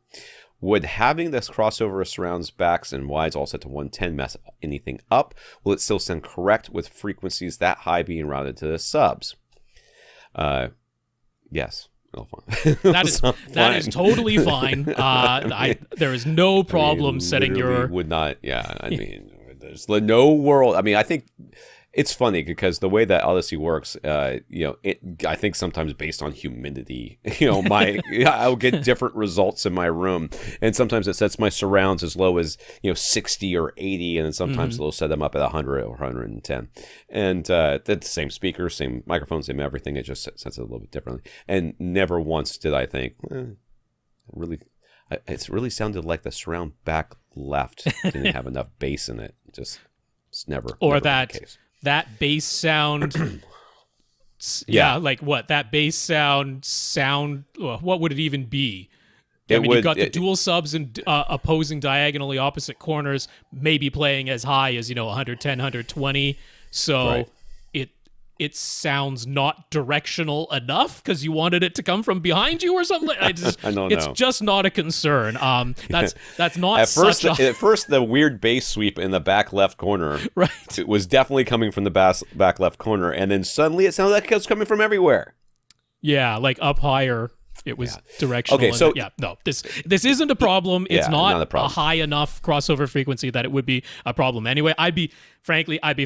Would having this crossover of surrounds, backs, and wides all set to 110 mess anything up? Will it still sound correct with frequencies that high being routed to the subs? Yes. That is totally fine. There is no problem setting your... Would not, yeah. I mean, there's no world... I mean, I think... It's funny because the way that Odyssey works, I think sometimes based on humidity, I'll get different results in my room. And sometimes it sets my surrounds as low as, 60 or 80. And then sometimes it'll set them up at 100 or 110. And that's the same speakers, same microphones, same everything. It just sets it a little bit differently. And never once did I think, it's really sounded like the surround back left didn't have enough bass in it. It's never. Or never that. The case. That bass sound, like what? That bass sound, what would it even be? You've got the dual subs and opposing diagonally opposite corners, maybe playing as high as, 110, 120. So right. It sounds not directional enough because you wanted it to come from behind you or something. I don't know. It's just not a concern. That's not at first the weird bass sweep in the back left corner. Right. It was definitely coming from the back left corner, and then suddenly it sounded like it was coming from everywhere. Yeah, like up higher. It was directional. Okay, so this isn't a problem. It's not a high enough crossover frequency that it would be a problem. Anyway, I'd be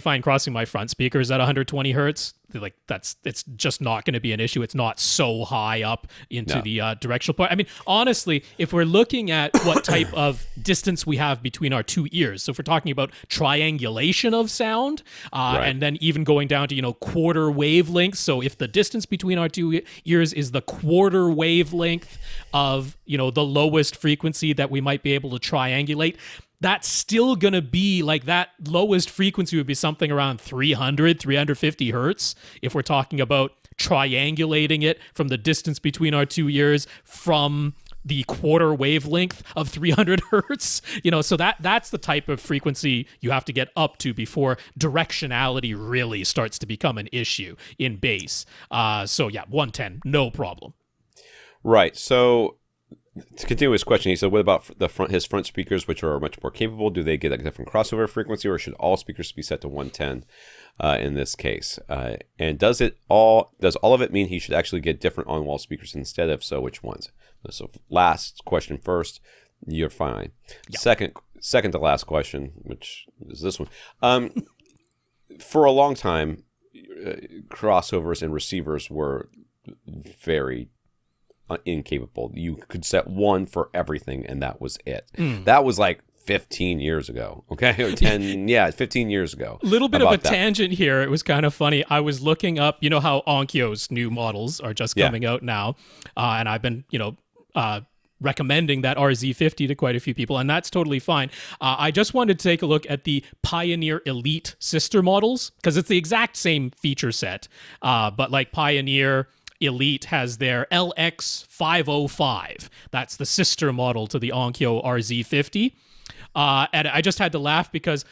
fine crossing my front speakers at 120 hertz. Like it's just not going to be an issue. It's not so high up into the directional part. I mean, honestly, if we're looking at what type of distance we have between our two ears, so if we're talking about triangulation of sound, and then even going down to quarter wavelengths. So if the distance between our two ears is the quarter wavelength of the lowest frequency that we might be able to triangulate, that's still going to be like that lowest frequency would be something around 350 hertz if we're talking about triangulating it from the distance between our two ears from the quarter wavelength of 300 hertz. So that's the type of frequency you have to get up to before directionality really starts to become an issue in bass. So yeah, 110, no problem. Right. So to continue his question, he said, what about his front speakers, which are much more capable? Do they get a different crossover frequency, or should all speakers be set to 110 in this case? And does all of it mean he should actually get different on-wall speakers instead? If so, which ones? So last question first, you're fine. Yeah. Second to last question, which is this one. For a long time, crossovers and receivers were very incapable. You could set one for everything, and that was it. That was like 15 years ago, okay? Or 10, 15 years ago. A little bit of a tangent here. It was kind of funny. I was looking up, how Onkyo's new models are just coming out now, and I've been, recommending that RZ50 to quite a few people, and that's totally fine. I just wanted to take a look at the Pioneer Elite sister models, because it's the exact same feature set, but like Pioneer Elite has their LX505. That's the sister model to the Onkyo RZ50. And I just had to laugh because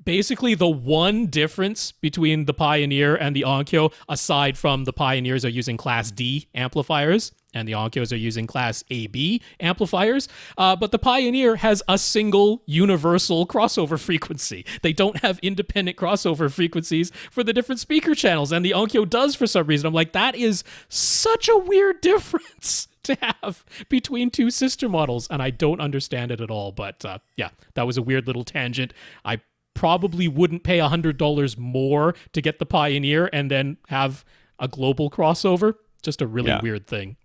basically the one difference between the Pioneer and the Onkyo, aside from the Pioneers are using Class D amplifiers and the Onkyos are using Class AB amplifiers, but the Pioneer has a single universal crossover frequency. They don't have independent crossover frequencies for the different speaker channels, and the Onkyo does for some reason. I'm like, that is such a weird difference to have between two sister models, and I don't understand it at all. But yeah, that was a weird little tangent. I probably wouldn't pay $100 more to get the Pioneer and then have a global crossover. Just a really weird thing.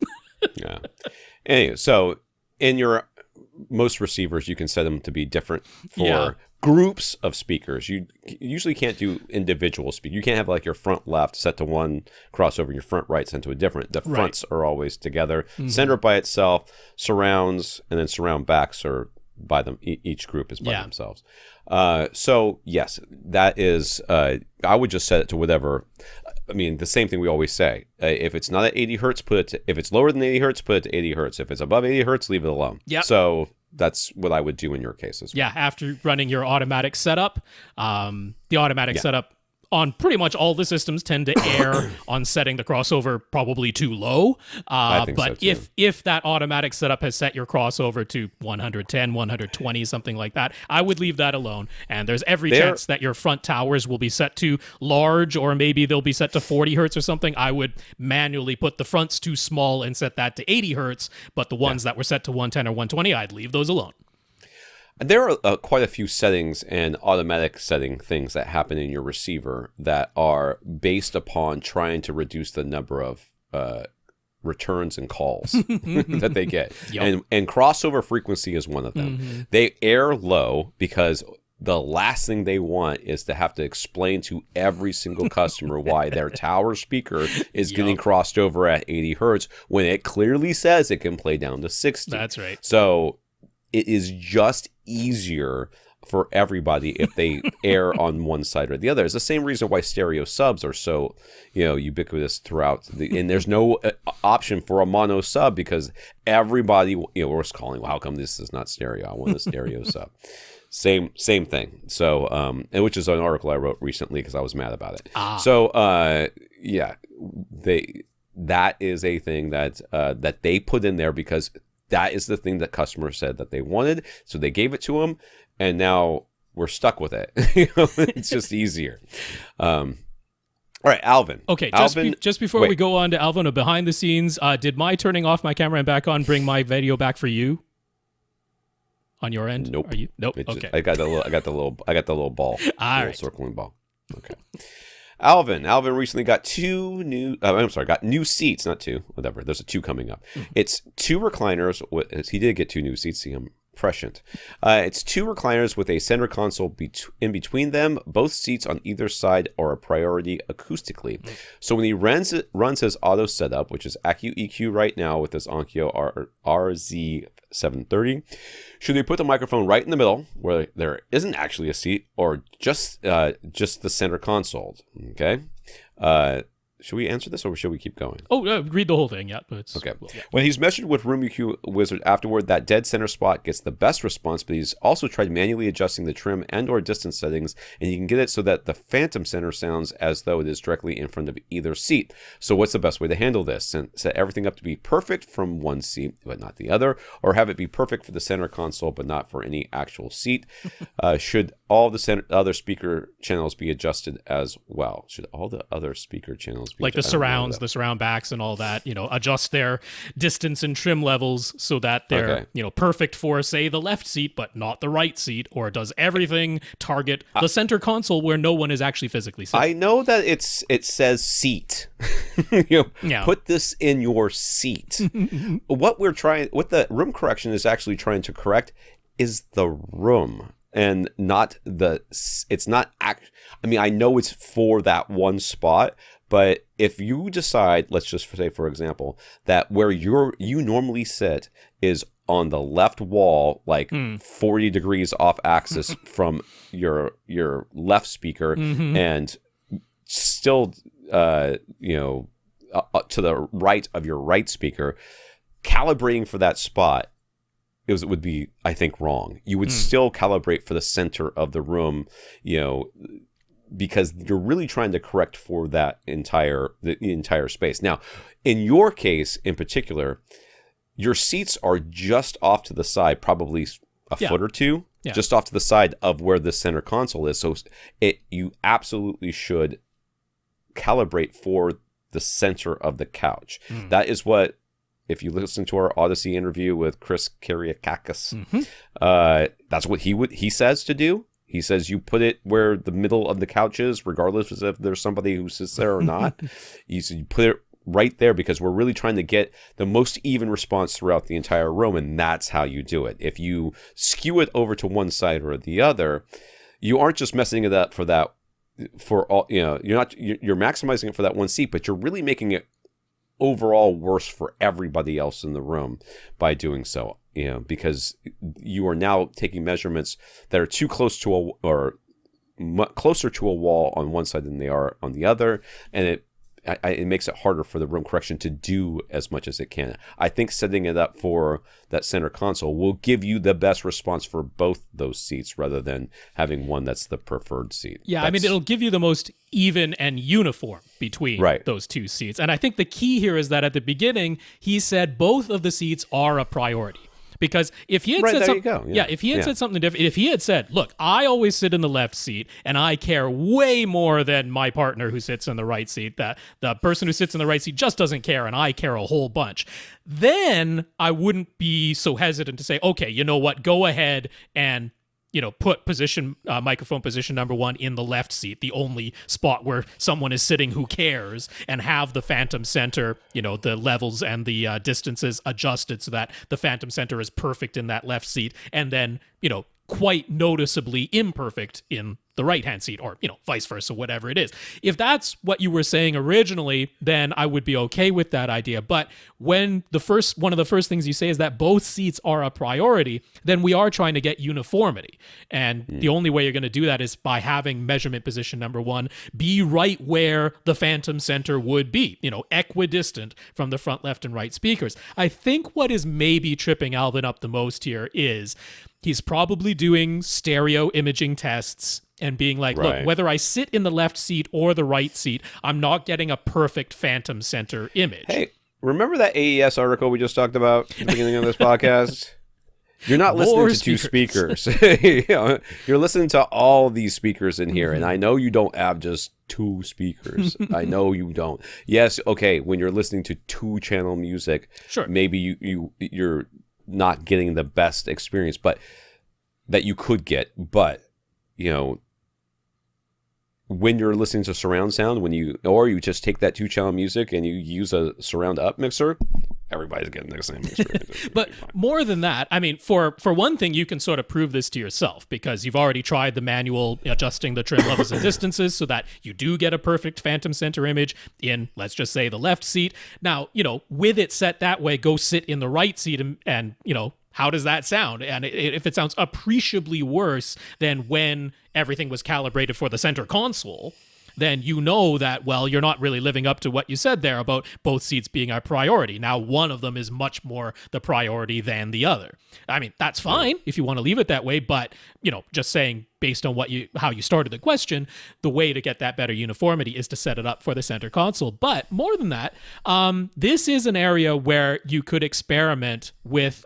Yeah. Anyway, so in your most receivers, you can set them to be different for groups of speakers. You usually can't do individual speakers. You can't have like your front left set to one crossover and your front right set to a different. The fronts are always together. Center by itself, surrounds, and then surround backs are by them. Each group is by themselves. So yes, that is, I would just set it to whatever. I mean, the same thing we always say. If it's not at 80 hertz, if it's lower than 80 hertz, put it to 80 hertz. If it's above 80 hertz, leave it alone. Yep. So that's what I would do in your cases. Yeah, after running your automatic setup, the automatic setup on pretty much all the systems tend to err on setting the crossover probably too low. I think but so too. if that automatic setup has set your crossover to 110, 120, something like that, I would leave that alone. And there's every chance that your front towers will be set to large, or maybe they'll be set to 40 hertz or something. I would manually put the fronts too small and set that to 80 hertz, but the ones that were set to 110 or 120, I'd leave those alone. There are quite a few settings and automatic setting things that happen in your receiver that are based upon trying to reduce the number of returns and calls that they get. Yep. And crossover frequency is one of them. They air low because the last thing they want is to have to explain to every single customer why their tower speaker is getting crossed over at 80 hertz when it clearly says it can play down to 60. That's right. So it is just easier for everybody if they err on one side or the other. It's the same reason why stereo subs are so, ubiquitous throughout. And there's no option for a mono sub because everybody, was calling, well, how come this is not stereo? I want a stereo sub. Same thing. So, and which is an article I wrote recently because I was mad about it. So, that is a thing that they put in there because that is the thing that customers said that they wanted. So they gave it to them, and now we're stuck with it. It's just easier. All right, Alvin. Okay, Alvin, just before we go on to Alvin, behind the scenes, did my turning off my camera and back on bring my video back for you? On your end? Nope. Nope. Okay. Okay. I got the little ball. All right. Circling ball. Okay. Alvin recently got got new seats, not two, whatever. There's a two coming up. It's two recliners. He did get two new seats. See, I'm prescient. It's two recliners with a center console in between them. Both seats on either side are a priority acoustically. So when he runs his auto setup, which is EQ right now with his Onkyo RZ730, should they put the microphone right in the middle where there isn't actually a seat, or just the center console? Okay. should we answer this or should we keep going? Oh, read the whole thing. Yeah. Okay. Well, yeah. When he's measured with Room EQ Wizard afterward, that dead center spot gets the best response, but he's also tried manually adjusting the trim and or distance settings, and you can get it so that the phantom center sounds as though it is directly in front of either seat. So what's the best way to handle this? And set everything up to be perfect from one seat, but not the other, or have it be perfect for the center console, but not for any actual seat? Should all the other speaker channels be adjusted as well? Should all the other speaker channels be like the surrounds, the surround backs and all that, adjust their distance and trim levels so that they're, perfect for, say, the left seat, but not the right seat, or does everything target the center console where no one is actually physically sitting? I know that it says seat. Put this in your seat. What the room correction is actually trying to correct is the room. And not it's not I know it's for that one spot, but if you decide, let's just say, for example, that where you normally sit is on the left wall, like 40 degrees off axis from your left speaker, and still, to the right of your right speaker, calibrating for that spot, it would be, I think, wrong. You would still calibrate for the center of the room, because you're really trying to correct for that the entire space. Now, in your case in particular, your seats are just off to the side, probably a foot or two, just off to the side of where the center console is. So you absolutely should calibrate for the center of the couch. That is what, if you listen to our Odyssey interview with Chris Kyriakakis, that's what he says to do. He says you put it where the middle of the couch is, regardless if there's somebody who sits there or not. You put it right there because we're really trying to get the most even response throughout the entire room, and that's how you do it. If you skew it over to one side or the other, you aren't just messing it up for all. You're maximizing it for that one seat, but you're really making it overall worse for everybody else in the room by doing so, because you are now taking measurements that are too close to closer to a wall on one side than they are on the other, and it makes it harder for the room correction to do as much as it can. I think setting it up for that center console will give you the best response for both those seats rather than having one that's the preferred seat. Yeah, it'll give you the most even and uniform between those two seats. And I think the key here is that at the beginning, he said both of the seats are a priority. Because if he had said something, if he had said something different, if he had said, "Look, I always sit in the left seat, and I care way more than my partner who sits in the right seat. That the person who sits in the right seat just doesn't care, and I care a whole bunch," then I wouldn't be so hesitant to say, "Okay, you know what? Go ahead and put microphone position number 1 in the left seat, the only spot where someone is sitting who cares, and have the phantom center, the levels and the distances adjusted so that the phantom center is perfect in that left seat, and then, quite noticeably imperfect in the right-hand seat, or, vice versa, whatever it is." If that's what you were saying originally, then I would be okay with that idea. But when one of the first things you say is that both seats are a priority, then we are trying to get uniformity. And the only way you're going to do that is by having measurement position number 1 be right where the phantom center would be, equidistant from the front left and right speakers. I think what is maybe tripping Alvin up the most here is he's probably doing stereo imaging tests and being like, look, whether I sit in the left seat or the right seat, I'm not getting a perfect phantom center image. Hey, remember that AES article we just talked about at the beginning of this podcast? You're not listening to two speakers. You're listening to all these speakers in here, and I know you don't have just two speakers. I know you don't. Yes, okay, when you're listening to two-channel music, sure, maybe you're not getting the best experience, but that you could get. But when you're listening to surround sound, or you just take that two-channel music and you use a surround up mixer, everybody's getting the same experience. But more than that, for one thing, you can sort of prove this to yourself because you've already tried the manual adjusting the trim levels and distances so that you do get a perfect phantom center image in, let's just say, the left seat. Now, with it set that way, go sit in the right seat and how does that sound? And if it sounds appreciably worse than when everything was calibrated for the center console, then you know that, well, you're not really living up to what you said there about both seats being our priority. Now, one of them is much more the priority than the other. I mean, that's fine if you want to leave it that way, but, just saying based on how you started the question, the way to get that better uniformity is to set it up for the center console. But more than that, this is an area where you could experiment with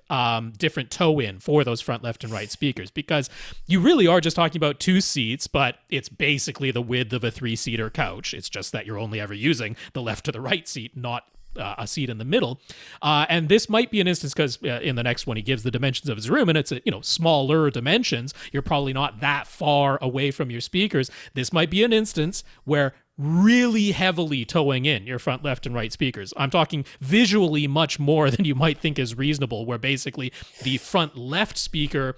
different toe-in for those front, left, and right speakers, because you really are just talking about 2 seats, but it's basically the width of a 3-seater couch. It's just that you're only ever using the left to the right seat, not a seat in the middle. And this might be an instance because in the next one, he gives the dimensions of his room, and it's smaller dimensions. You're probably not that far away from your speakers. This might be an instance where really heavily towing in your front, left, and right speakers. I'm talking visually much more than you might think is reasonable, where basically the front left speaker,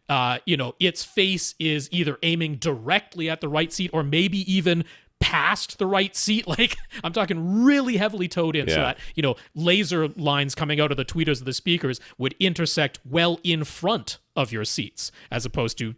its face is either aiming directly at the right seat or maybe even past the right seat. Like, I'm talking really heavily towed in so that, laser lines coming out of the tweeters of the speakers would intersect well in front of your seats, as opposed to,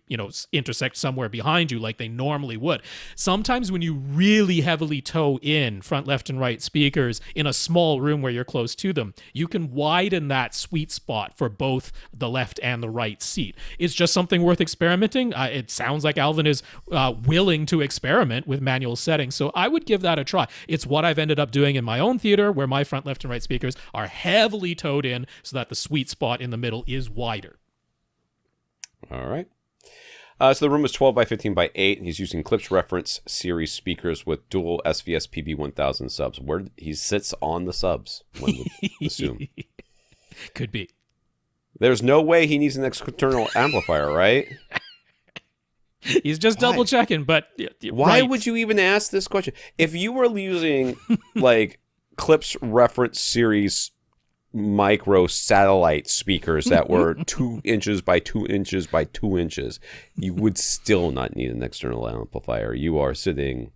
intersect somewhere behind you like they normally would. Sometimes when you really heavily tow in front, left, and right speakers in a small room where you're close to them, you can widen that sweet spot for both the left and the right seat. It's just something worth experimenting. It sounds like Alvin is willing to experiment with manual settings, so I would give that a try. It's what I've ended up doing in my own theater, where my front, left, and right speakers are heavily towed in so that the sweet spot in the middle is wider. All right. So the room is 12 by 15 by 8. And he's using Klipsch Reference series speakers with dual SVS PB1000 subs. Where he sits on the subs, one would assume. Could be. There's no way he needs an external amplifier, right? He's just double checking, but why would you even ask this question? If you were using like Klipsch Reference series micro satellite speakers that were 2 inches by 2 inches by 2 inches, you would still not need an external amplifier. You are sitting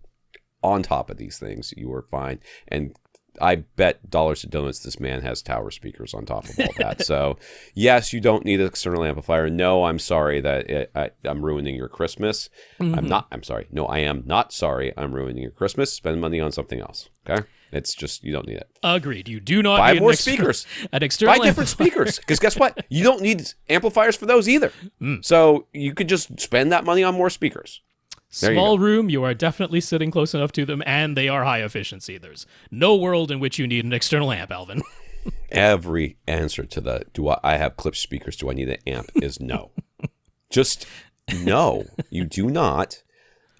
on top of these things. You are fine. And I bet dollars to donuts this man has tower speakers on top of all that. So yes, you don't need an external amplifier. No, I'm sorry that I'm ruining your Christmas. I'm sorry. No, I am not sorry I'm ruining your Christmas. Spend money on something else. Okay? It's just, you don't need it. Agreed. You do not buy need more speakers. An external buy different speakers. Because guess what? You don't need amplifiers for those either. So you could just spend that money on more speakers. Small room, you are definitely sitting close enough to them, and they are high efficiency. There's no world in which you need an external amp, Alvin. Every answer to the, I have Klipsch speakers, do I need an amp, is no. Just no, you do not.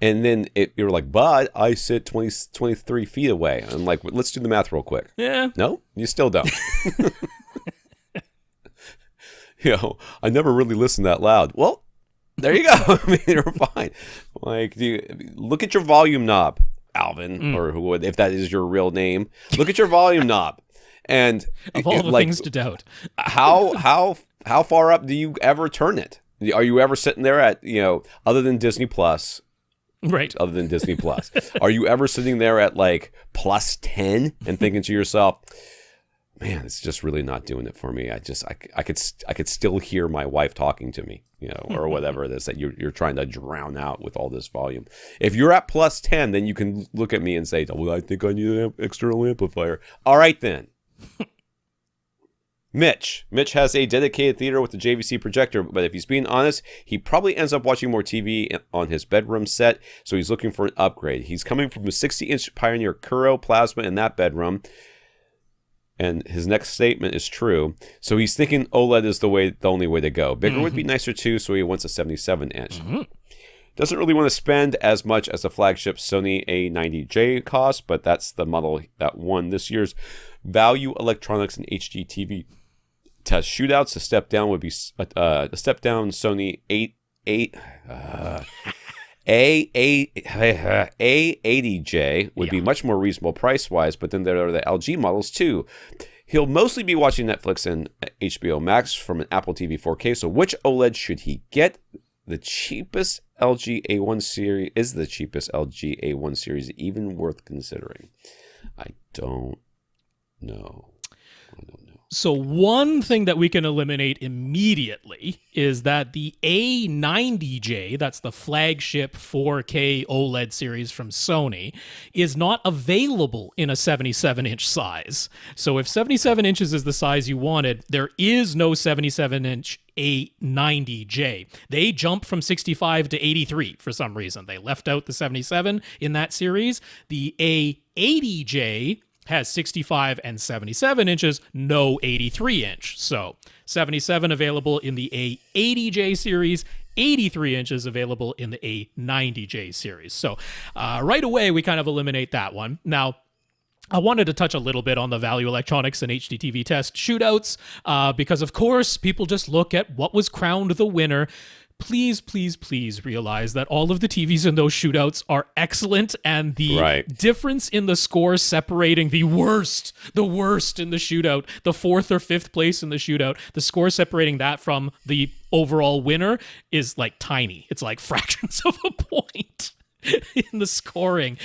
And then you're like, but I sit 23 feet away. I'm like, let's do the math real quick. Yeah. No, you still don't. I never really listen that loud. Well, there you go. I mean, you're fine. Like, look at your volume knob, Alvin, or who would, if that is your real name. Look at your volume knob, and of all the things to doubt, how far up do you ever turn it? Are you ever sitting there at other than Disney Plus? Right. Other than Disney Plus, are you ever sitting there at like plus 10 and thinking to yourself, man, it's just really not doing it for me. I could still hear my wife talking to me, or whatever it is that you're trying to drown out with all this volume. If you're at plus 10, then you can look at me and say, well, I think I need an external amplifier. All right, then. Mitch has a dedicated theater with a JVC projector, but if he's being honest, he probably ends up watching more TV on his bedroom set, so he's looking for an upgrade. He's coming from a 60-inch Pioneer Kuro plasma in that bedroom, and his next statement is true. So he's thinking OLED is the only way to go. Bigger would be nicer too, so he wants a 77-inch. Doesn't really want to spend as much as the flagship Sony A90J cost, but that's the model that won this year's Value Electronics and HD TV test shootouts. A step down would be Sony A80J would be much more reasonable price-wise, but then there are the LG models too. He'll mostly be watching Netflix and HBO Max from an Apple TV 4K, so which OLED should he get? The cheapest LG A1 series is the cheapest LG A1 series even worth considering? I don't know. So one thing that we can eliminate immediately is that the A90J, that's the flagship 4K OLED series from Sony, is not available in a 77-inch size. So if 77 inches is the size you wanted, there is no 77-inch A90J. They jump from 65 to 83 for some reason. They left out the 77 in that series. The A80J has 65 and 77 inches, no 83 inch. So 77 available in the A80J series, 83 inches available in the A90J series. So right away, we kind of eliminate that one. Now, I wanted to touch a little bit on the value electronics and HDTV test shootouts because, of course, people just look at what was crowned the winner. Please, please, please realize that all of the TVs in those shootouts are excellent, and the difference in the score separating the worst in the shootout, the 4th or 5th place in the shootout, the score separating that from the overall winner is like tiny. It's like fractions of a point in the scoring.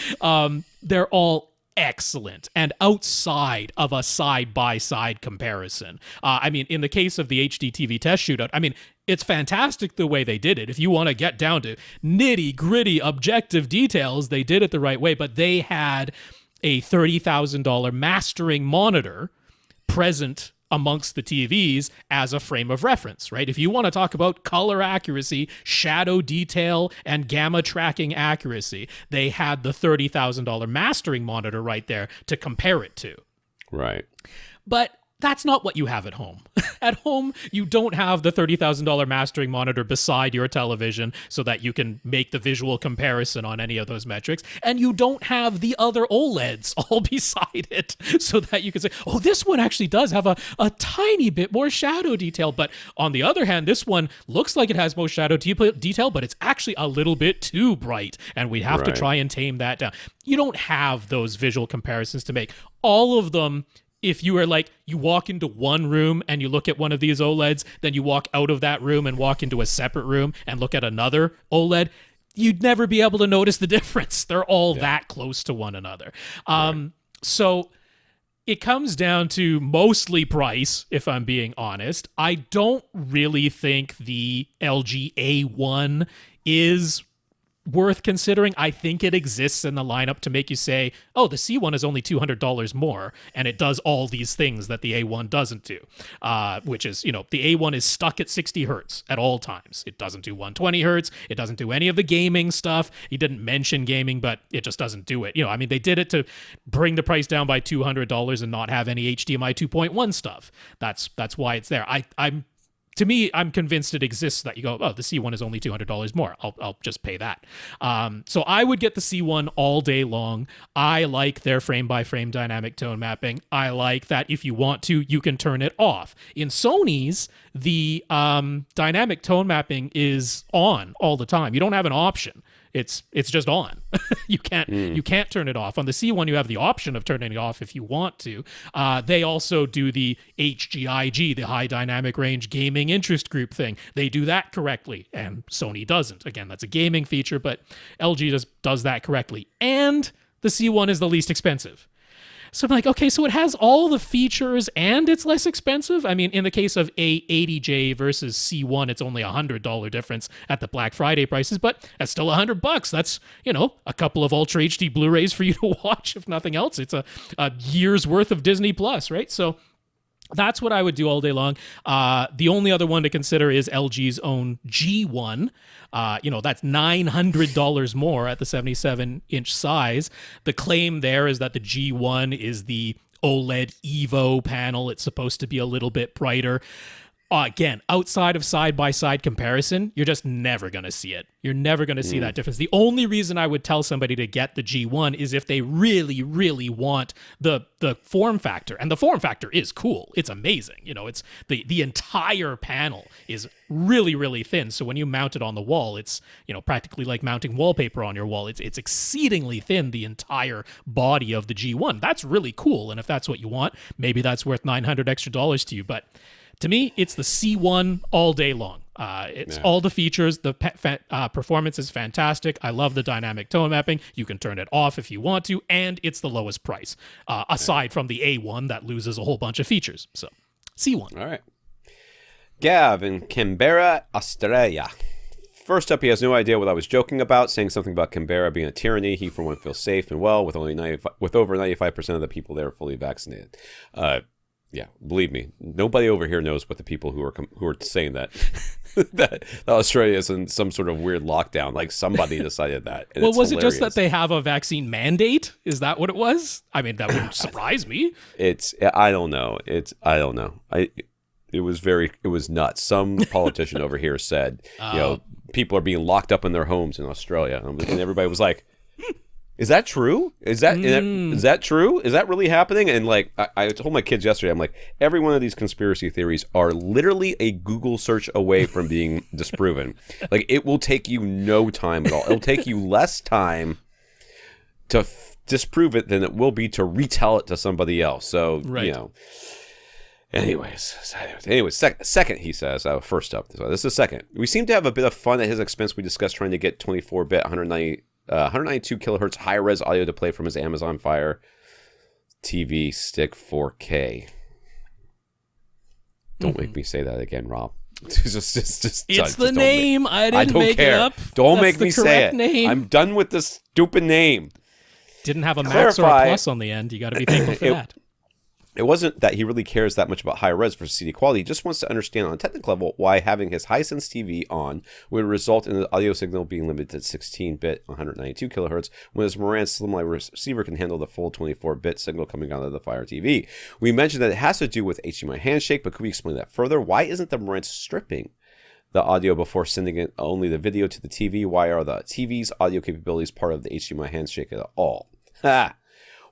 They're all excellent and outside of a side-by-side comparison. I mean, in the case of the HDTV test shootout, I mean, it's fantastic the way they did it. If you want to get down to nitty-gritty objective details, they did it the right way, but they had a $30,000 mastering monitor present amongst the TVs as a frame of reference, right? If you want to talk about color accuracy, shadow detail, and gamma tracking accuracy, they had the $30,000 mastering monitor right there to compare it to. Right. But that's not what you have at home. At home, you don't have the $30,000 mastering monitor beside your television so that you can make the visual comparison on any of those metrics. And you don't have the other OLEDs all beside it so that you can say, oh, this one actually does have a tiny bit more shadow detail. But on the other hand, this one looks like it has more shadow detail, but it's actually a little bit too bright. And we have to try and tame that down. You don't have those visual comparisons to make. All of them, if you are like, you walk into one room and you look at one of these OLEDs, then you walk out of that room and walk into a separate room and look at another OLED, you'd never be able to notice the difference. They're all that close to one another. So it comes down to mostly price, if I'm being honest. I don't really think the LG A1 is worth considering. I think it exists in the lineup to make you say, oh, the C1 is only $200 more, and it does all these things that the A1 doesn't do, which is, you know, the A1 is stuck at 60 hertz at all times. It doesn't do 120 hertz. It doesn't do any of the gaming stuff. He didn't mention gaming, but it just doesn't do it. You know, I mean, they did it to bring the price down by $200 and not have any HDMI 2.1 stuff. That's why it's there. To me, I'm convinced it exists that you go, oh, the C1 is only $200 more. I'll just pay that. So I would get the C1 all day long. I like their frame-by-frame dynamic tone mapping. I like that if you want to, you can turn it off. In Sony's, the dynamic tone mapping is on all the time. You don't have an option. It's just on. You can't turn it off. On the C1, you have the option of turning it off if you want to. They also do the HGIG, the high dynamic range gaming interest group thing. They do that correctly, and Sony doesn't. Again, that's a gaming feature, but LG just does that correctly. And the C1 is the least expensive. So I'm like, okay, so it has all the features and it's less expensive? I mean, in the case of A80J versus C1, it's only $100 difference at the Black Friday prices, but that's still $100. That's, you know, a couple of Ultra HD Blu-rays for you to watch, if nothing else. It's a year's worth of Disney Plus, right? So that's what I would do all day long. The only other one to consider is LG's own G1. That's $900 more at the 77-inch size. The claim there is that the G1 is the OLED Evo panel. It's supposed to be a little bit brighter. Again, outside of side-by-side comparison, you're just never going to see it. You're never going to see that difference. The only reason I would tell somebody to get the G1 is if they really, really want the form factor. And the form factor is cool. It's amazing. You know, it's the entire panel is really, really thin. So when you mount it on the wall, it's, you know, practically like mounting wallpaper on your wall. It's exceedingly thin, the entire body of the G1. That's really cool. And if that's what you want, maybe that's worth $900 extra to you. But to me, it's the C1 all day long. It's all the features. The performance is fantastic. I love the dynamic tone mapping. You can turn it off if you want to, and it's the lowest price, aside from the A1 that loses a whole bunch of features. So see one. All right. Gav in Canberra, Australia. First up, he has no idea what I was joking about, saying something about Canberra being a tyranny. He, for one, feels safe and well with over 95% of the people there fully vaccinated. Yeah, believe me, nobody over here knows what the people who are saying that that Australia is in some sort of weird lockdown. Like somebody decided that. And well, was it just that they have a vaccine mandate? Is that what it was? I mean, that wouldn't surprise me. I don't know. It was nuts. Some politician over here said, people are being locked up in their homes in Australia, and everybody was like, "Is that true? Is that true? Is that really happening?" And like, I told my kids yesterday, I'm like, every one of these conspiracy theories are literally a Google search away from being disproven. Like, it will take you no time at all. It'll take you less time to disprove it than it will be to retell it to somebody else. So, Anyways, second, he says, first up, so this is second. We seem to have a bit of fun at his expense. We discussed trying to get 24-bit, 192 kilohertz high-res audio to play from his Amazon Fire TV Stick 4K. Don't make me say that again, Rob. just it's the name. I didn't make it up. Don't make me say it. Name. I'm done with this stupid name. Didn't have a max or a plus on the end. You got to be thankful for that. It wasn't that he really cares that much about high res versus CD quality. He just wants to understand on a technical level why having his Hisense TV on would result in the audio signal being limited to 16-bit, 192 kilohertz, when his Marantz Slimline receiver can handle the full 24-bit signal coming out of the Fire TV. We mentioned that it has to do with HDMI handshake, but could we explain that further? Why isn't the Marantz stripping the audio before sending it only the video to the TV? Why are the TV's audio capabilities part of the HDMI handshake at all? Ha!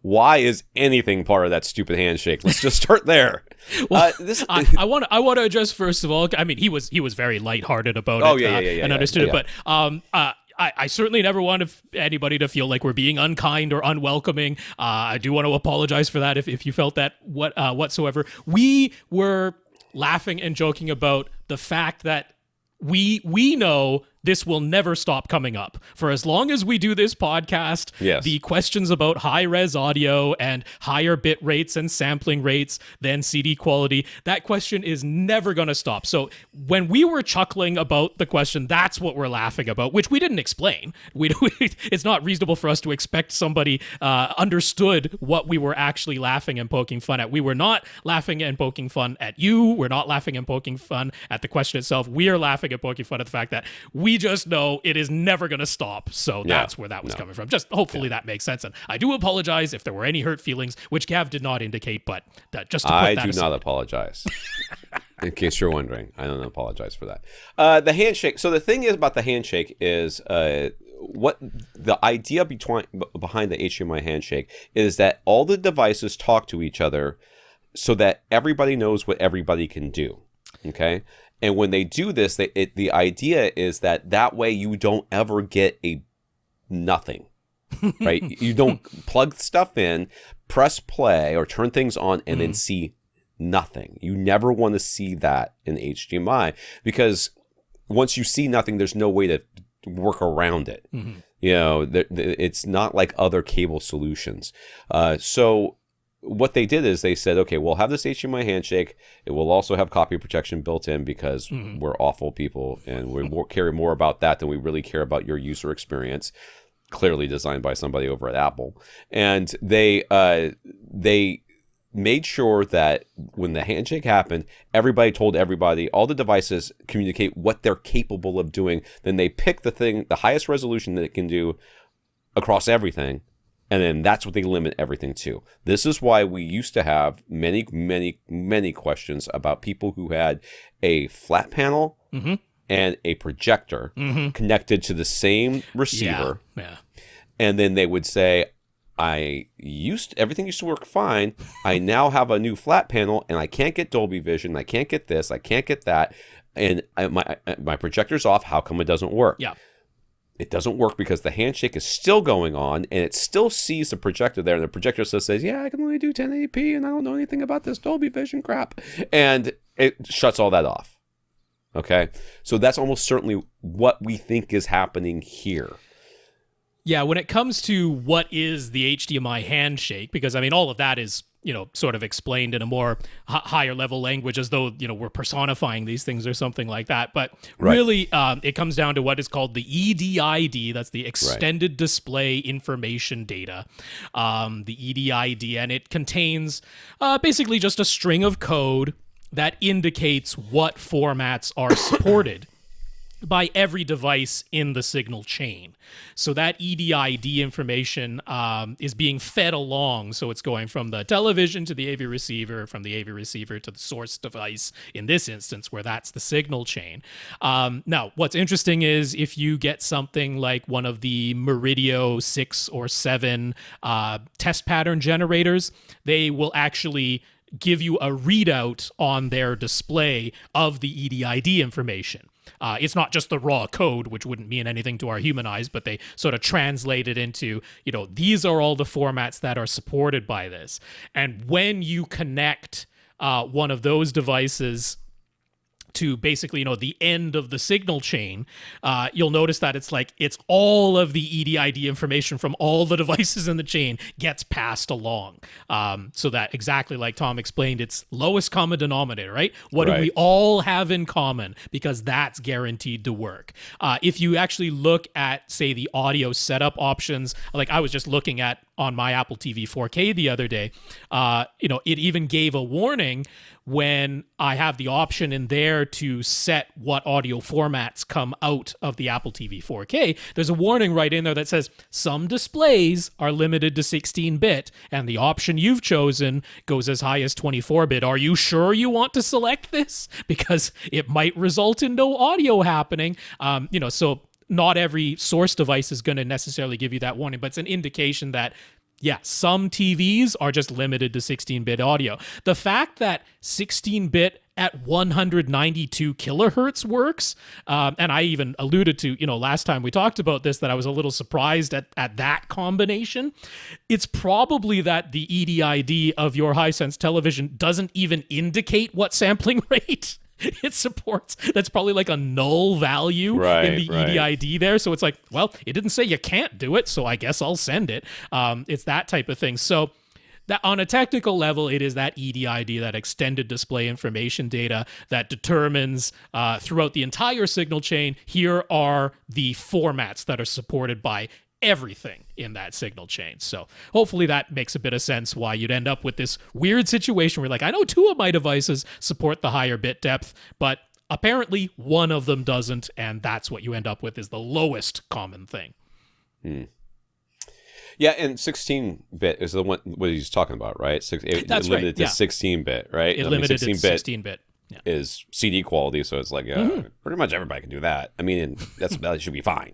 Why is anything part of that stupid handshake? Let's just start there. Well, I want to address first of all. I mean, he was very lighthearted about it. And understood it, but I certainly never want anybody to feel like we're being unkind or unwelcoming. I do want to apologize for that if you felt that whatsoever. We were laughing and joking about the fact that we know this will never stop coming up. For as long as we do this podcast, yes, the questions about high-res audio and higher bit rates and sampling rates than CD quality, that question is never going to stop. So when we were chuckling about the question, that's what we're laughing about, which we didn't explain. It's not reasonable for us to expect somebody understood what we were actually laughing and poking fun at. We were not laughing and poking fun at you. We're not laughing and poking fun at the question itself. We are laughing and poking fun at the fact that we just know it is never going to stop. So that's where that was coming from. Just hopefully that makes sense. And I do apologize if there were any hurt feelings, which Gav did not indicate, but just to put that aside. I do not apologize. In case you're wondering, I don't apologize for that. The handshake. So the thing is about the handshake is what the idea behind the HDMI handshake is that all the devices talk to each other so that everybody knows what everybody can do. Okay? And when they do this, the idea is that way you don't ever get a nothing, right? You don't plug stuff in, press play, or turn things on, and then see nothing. You never want to see that in HDMI because once you see nothing, there's no way to work around it. Mm-hmm. You know, it's not like other cable solutions. So what they did is they said, okay, we'll have this HDMI handshake. It will also have copy protection built in because we're awful people and we care more about that than we really care about your user experience. Clearly designed by somebody over at Apple. And they made sure that when the handshake happened, everybody told everybody, all the devices communicate what they're capable of doing. Then they pick the highest resolution that it can do across everything. And then that's what they limit everything to. This is why we used to have many, many, many questions about people who had a flat panel and a projector connected to the same receiver. Yeah. And then they would say, everything used to work fine. I now have a new flat panel and I can't get Dolby Vision. I can't get this. I can't get that. And my projector's off. How come it doesn't work? Yeah. It doesn't work because the handshake is still going on and it still sees the projector there. And the projector still says, yeah, I can only do 1080p and I don't know anything about this Dolby Vision crap. And it shuts all that off. Okay? So that's almost certainly what we think is happening here. Yeah, when it comes to what is the HDMI handshake, because I mean, all of that is, sort of explained in a more higher level language as though, we're personifying these things or something like that. But really, it comes down to what is called the EDID. That's the Extended Display Information Data, the EDID. And it contains basically just a string of code that indicates what formats are supported by every device in the signal chain. So that EDID information is being fed along. So it's going from the television to the AV receiver, from the AV receiver to the source device, in this instance, where that's the signal chain. Now, what's interesting is if you get something like one of the Meridio 6 or 7 test pattern generators, they will actually give you a readout on their display of the EDID information. It's not just the raw code, which wouldn't mean anything to our human eyes, but they sort of translate it into, these are all the formats that are supported by this. And when you connect one of those devices to basically, the end of the signal chain, you'll notice that it's all of the EDID information from all the devices in the chain gets passed along. So that, exactly like Tom explained, it's lowest common denominator, right? What do we all have in common? Because that's guaranteed to work. If you actually look at, say, the audio setup options, like I was just looking at on my Apple TV 4K the other day, it even gave a warning when I have the option in there to set what audio formats come out of the Apple TV 4K. There's a warning right in there that says some displays are limited to 16-bit, and the option you've chosen goes as high as 24-bit. Are you sure you want to select this? Because it might result in no audio happening. So not every source device is going to necessarily give you that warning, but it's an indication that, some TVs are just limited to 16-bit audio. The fact that 16-bit at 192 kilohertz works, and I even alluded to, last time we talked about this, that I was a little surprised at that combination. It's probably that the EDID of your Hisense television doesn't even indicate what sampling rate it supports. That's probably like a null value in the EDID there. So it's like, well, it didn't say you can't do it, so I guess I'll send it. It's that type of thing. So that on a technical level, it is that EDID, that extended display information data, that determines throughout the entire signal chain, here are the formats that are supported by everything in that signal chain. So hopefully that makes a bit of sense why you'd end up with this weird situation where, like, I know 2 of my devices support the higher bit depth, but apparently one of them doesn't, and that's what you end up with, is the lowest common thing. Yeah, and 16-bit is the one what he's talking about, right? That's limited to 16-bit, right? It limited to 16-bit. Is CD quality, so it's like, pretty much everybody can do that. I mean, that should be fine.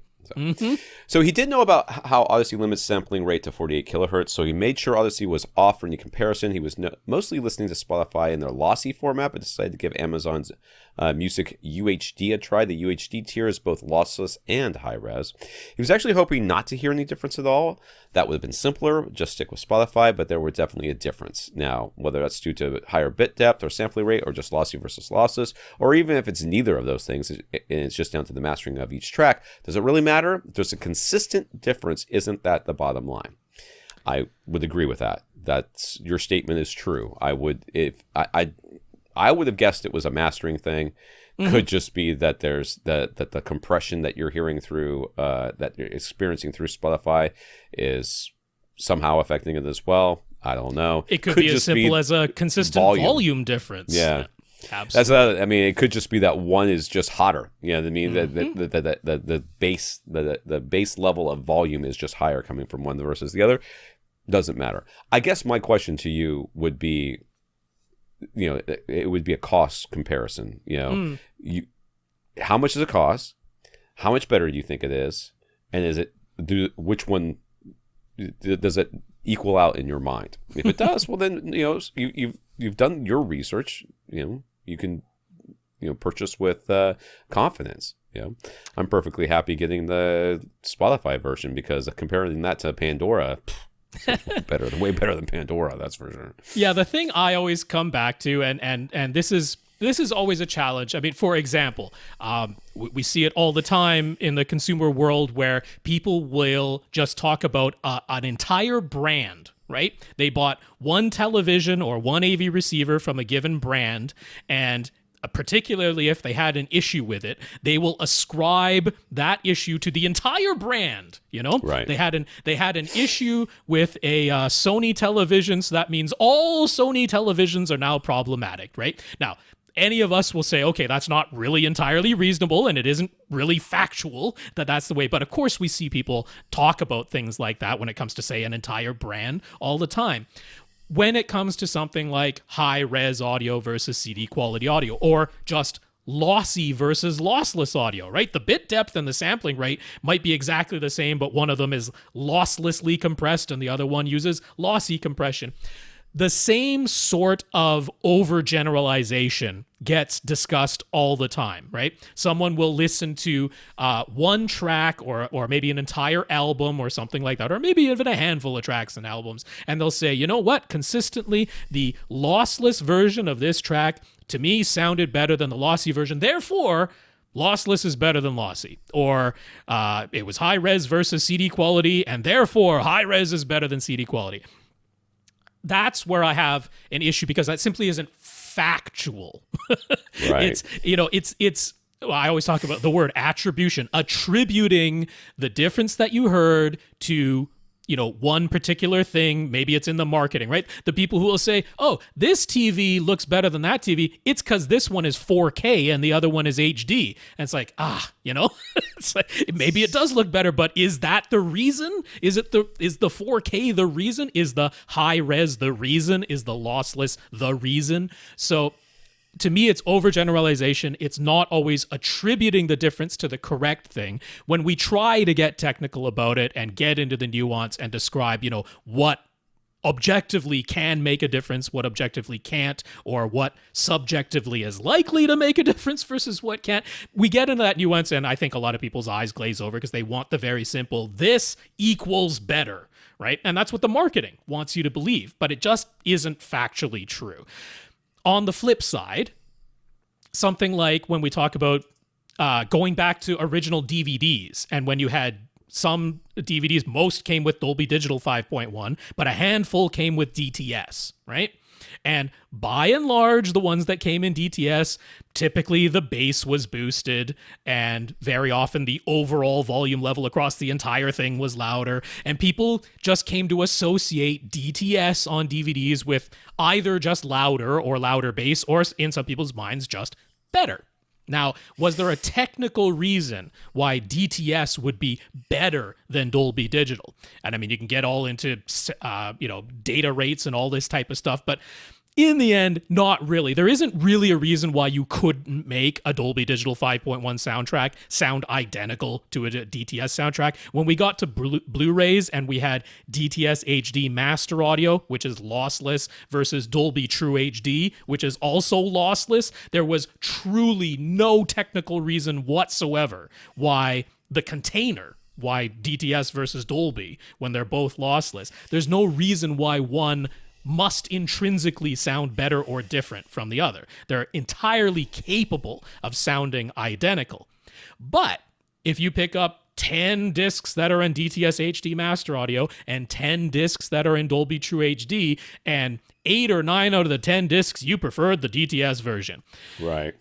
So he did know about how Odyssey limits sampling rate to 48 kilohertz, so he made sure Odyssey was off for any comparison. He was mostly listening to Spotify in their lossy format, but decided to give Amazon's Music UHD a try. The UHD tier is both lossless and high res. He was actually hoping not to hear any difference at all. That would have been simpler, just stick with Spotify, but there were definitely a difference. Now, whether that's due to higher bit depth or sampling rate, or just lossy versus lossless, or even if it's neither of those things, and it's just down to the mastering of each track, does it really matter? If there's a consistent difference, isn't that the bottom line? I would agree with that. That's your statement is true. I would have guessed it was a mastering thing. Could just be that there's the compression that you're hearing through that you're experiencing through Spotify is somehow affecting it as well. I don't know. It could be as simple as a consistent volume difference. Yeah. Absolutely. It could just be that one is just hotter. You know what I mean? The base level of volume is just higher coming from one versus the other. Doesn't matter. I guess my question to you would be, it would be a cost comparison. How much does it cost? How much better do you think it is? And which one does it equal out in your mind? If it does, well then you've done your research. You can purchase with confidence. I'm perfectly happy getting the Spotify version because comparing that to Pandora, way better than Pandora, that's for sure. Yeah, the thing I always come back to, and this is always a challenge. I mean, for example, we see it all the time in the consumer world where people will just talk about an entire brand right? They bought one television or one AV receiver from a given brand, and particularly if they had an issue with it, they will ascribe that issue to the entire brand. You know, Right. They had an issue with a Sony television, so that means all Sony televisions are now problematic, right? Now, any of us will say, okay, that's not really entirely reasonable, and it isn't really factual that that's the way. But of course, we see people talk about things like that when it comes to, say, an entire brand all the time. When it comes to something like high-res audio versus CD quality audio, or just lossy versus lossless audio, right? The bit depth and the sampling rate might be exactly the same, but one of them is losslessly compressed and the other one uses lossy compression. The same sort of overgeneralization gets discussed all the time, right? Someone will listen to one track or maybe an entire album or something like that, or maybe even a handful of tracks and albums, and they'll say, you know what? Consistently, the lossless version of this track, to me, sounded better than the lossy version. Therefore, lossless is better than lossy. Or it was high-res versus CD quality, and therefore, high-res is better than CD quality. That's where I have an issue, because that simply isn't factual. Right. It's I always talk about the word attribution, attributing the difference that you heard to, one particular thing. Maybe it's in the marketing, right? The people who will say, oh, this TV looks better than that TV. It's because this one is 4K and the other one is HD. And it's like, it's like, maybe it does look better, but is that the reason? Is the 4K the reason? Is the high res the reason? Is the lossless the reason? So to me, it's overgeneralization. It's not always attributing the difference to the correct thing. When we try to get technical about it and get into the nuance and describe, what objectively can make a difference, what objectively can't, or what subjectively is likely to make a difference versus what can't, we get into that nuance, and I think a lot of people's eyes glaze over because they want the very simple, this equals better, right? And that's what the marketing wants you to believe, but it just isn't factually true. On the flip side, something like when we talk about going back to original DVDs, and when you had some DVDs, most came with Dolby Digital 5.1, but a handful came with DTS, right? And by and large, the ones that came in DTS, typically the bass was boosted, and very often the overall volume level across the entire thing was louder, and people just came to associate DTS on DVDs with either just louder or louder bass, or in some people's minds, just better. Now, was there a technical reason why DTS would be better than Dolby Digital? And I mean, you can get all into, data rates and all this type of stuff, but in the end, not really. There isn't really a reason why you couldn't make a Dolby Digital 5.1 soundtrack sound identical to a DTS soundtrack. When we got to Blu-rays and we had DTS HD master audio, which is lossless, versus Dolby True HD, which is also lossless, there was truly no technical reason whatsoever why DTS versus Dolby, when they're both lossless, there's no reason why one must intrinsically sound better or different from the other. They're entirely capable of sounding identical. But if you pick up 10 discs that are in DTS HD master audio and 10 discs that are in Dolby True HD, and 8 or 9 out of the 10 discs you preferred the DTS version. Right.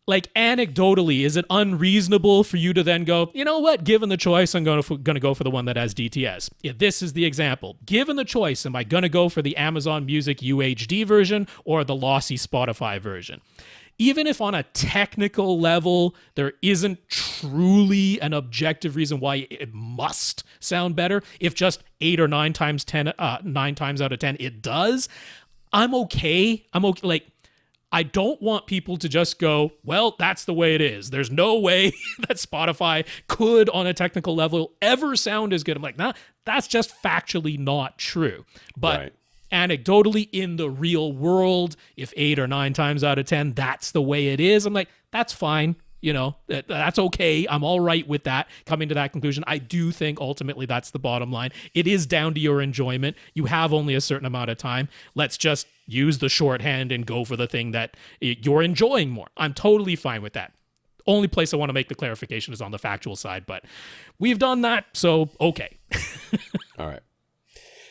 Like, anecdotally, is it unreasonable for you to then go, you know what, given the choice, I'm going to go for the one that has DTS? If this is the example. Given the choice, am I going to go for the Amazon Music UHD version or the lossy Spotify version? Even if on a technical level, there isn't truly an objective reason why it must sound better, if just 8 or 9 times 10, 9 times out of 10 it does, I'm okay. Like, I don't want people to just go, well, that's the way it is. There's no way that Spotify could, on a technical level, ever sound as good. I'm like, nah, that's just factually not true. But Right. Anecdotally, in the real world, if 8 or 9 times out of 10, that's the way it is, I'm like, that's fine. That's okay. I'm all right with that, coming to that conclusion. I do think ultimately that's the bottom line. It is down to your enjoyment. You have only a certain amount of time. Let's just use the shorthand and go for the thing that you're enjoying more. I'm totally fine with that. Only place I want to make the clarification is on the factual side, but we've done that, so okay. All right.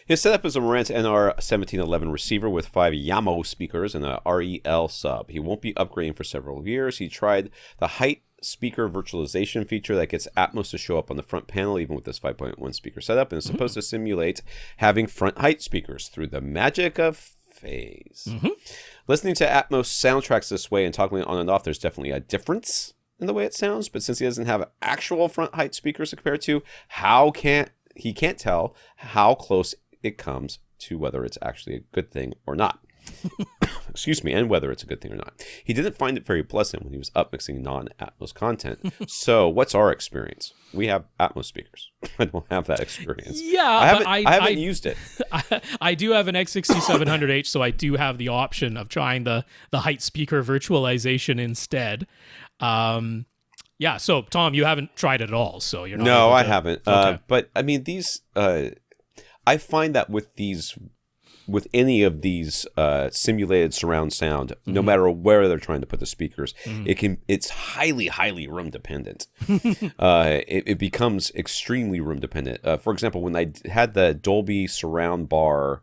His setup is a Marantz NR1711 receiver with 5 Yamaha speakers and a REL sub. He won't be upgrading for several years. He tried the height speaker virtualization feature that gets Atmos to show up on the front panel even with this 5.1 speaker setup, and is supposed to simulate having front height speakers through the magic of phase. Listening to Atmos soundtracks this way and toggling it on and off, there's definitely a difference in the way it sounds, but since he doesn't have actual front height speakers to compare to, he can't tell how close it comes to whether it's actually a good thing or not. Excuse me, and whether it's a good thing or not. He didn't find it very pleasant when he was upmixing non-Atmos content. So what's our experience? We have Atmos speakers. I don't have that experience. Yeah, I haven't used it. I do have an X6700H, so I do have the option of trying the height speaker virtualization instead. Yeah, so Tom, you haven't tried it at all, so you're not. No, I haven't. Okay. But I mean, these. I find that with any of these simulated surround sound, no matter where they're trying to put the speakers, it's highly room dependent. It becomes extremely room dependent. For example, when I had the Dolby surround bar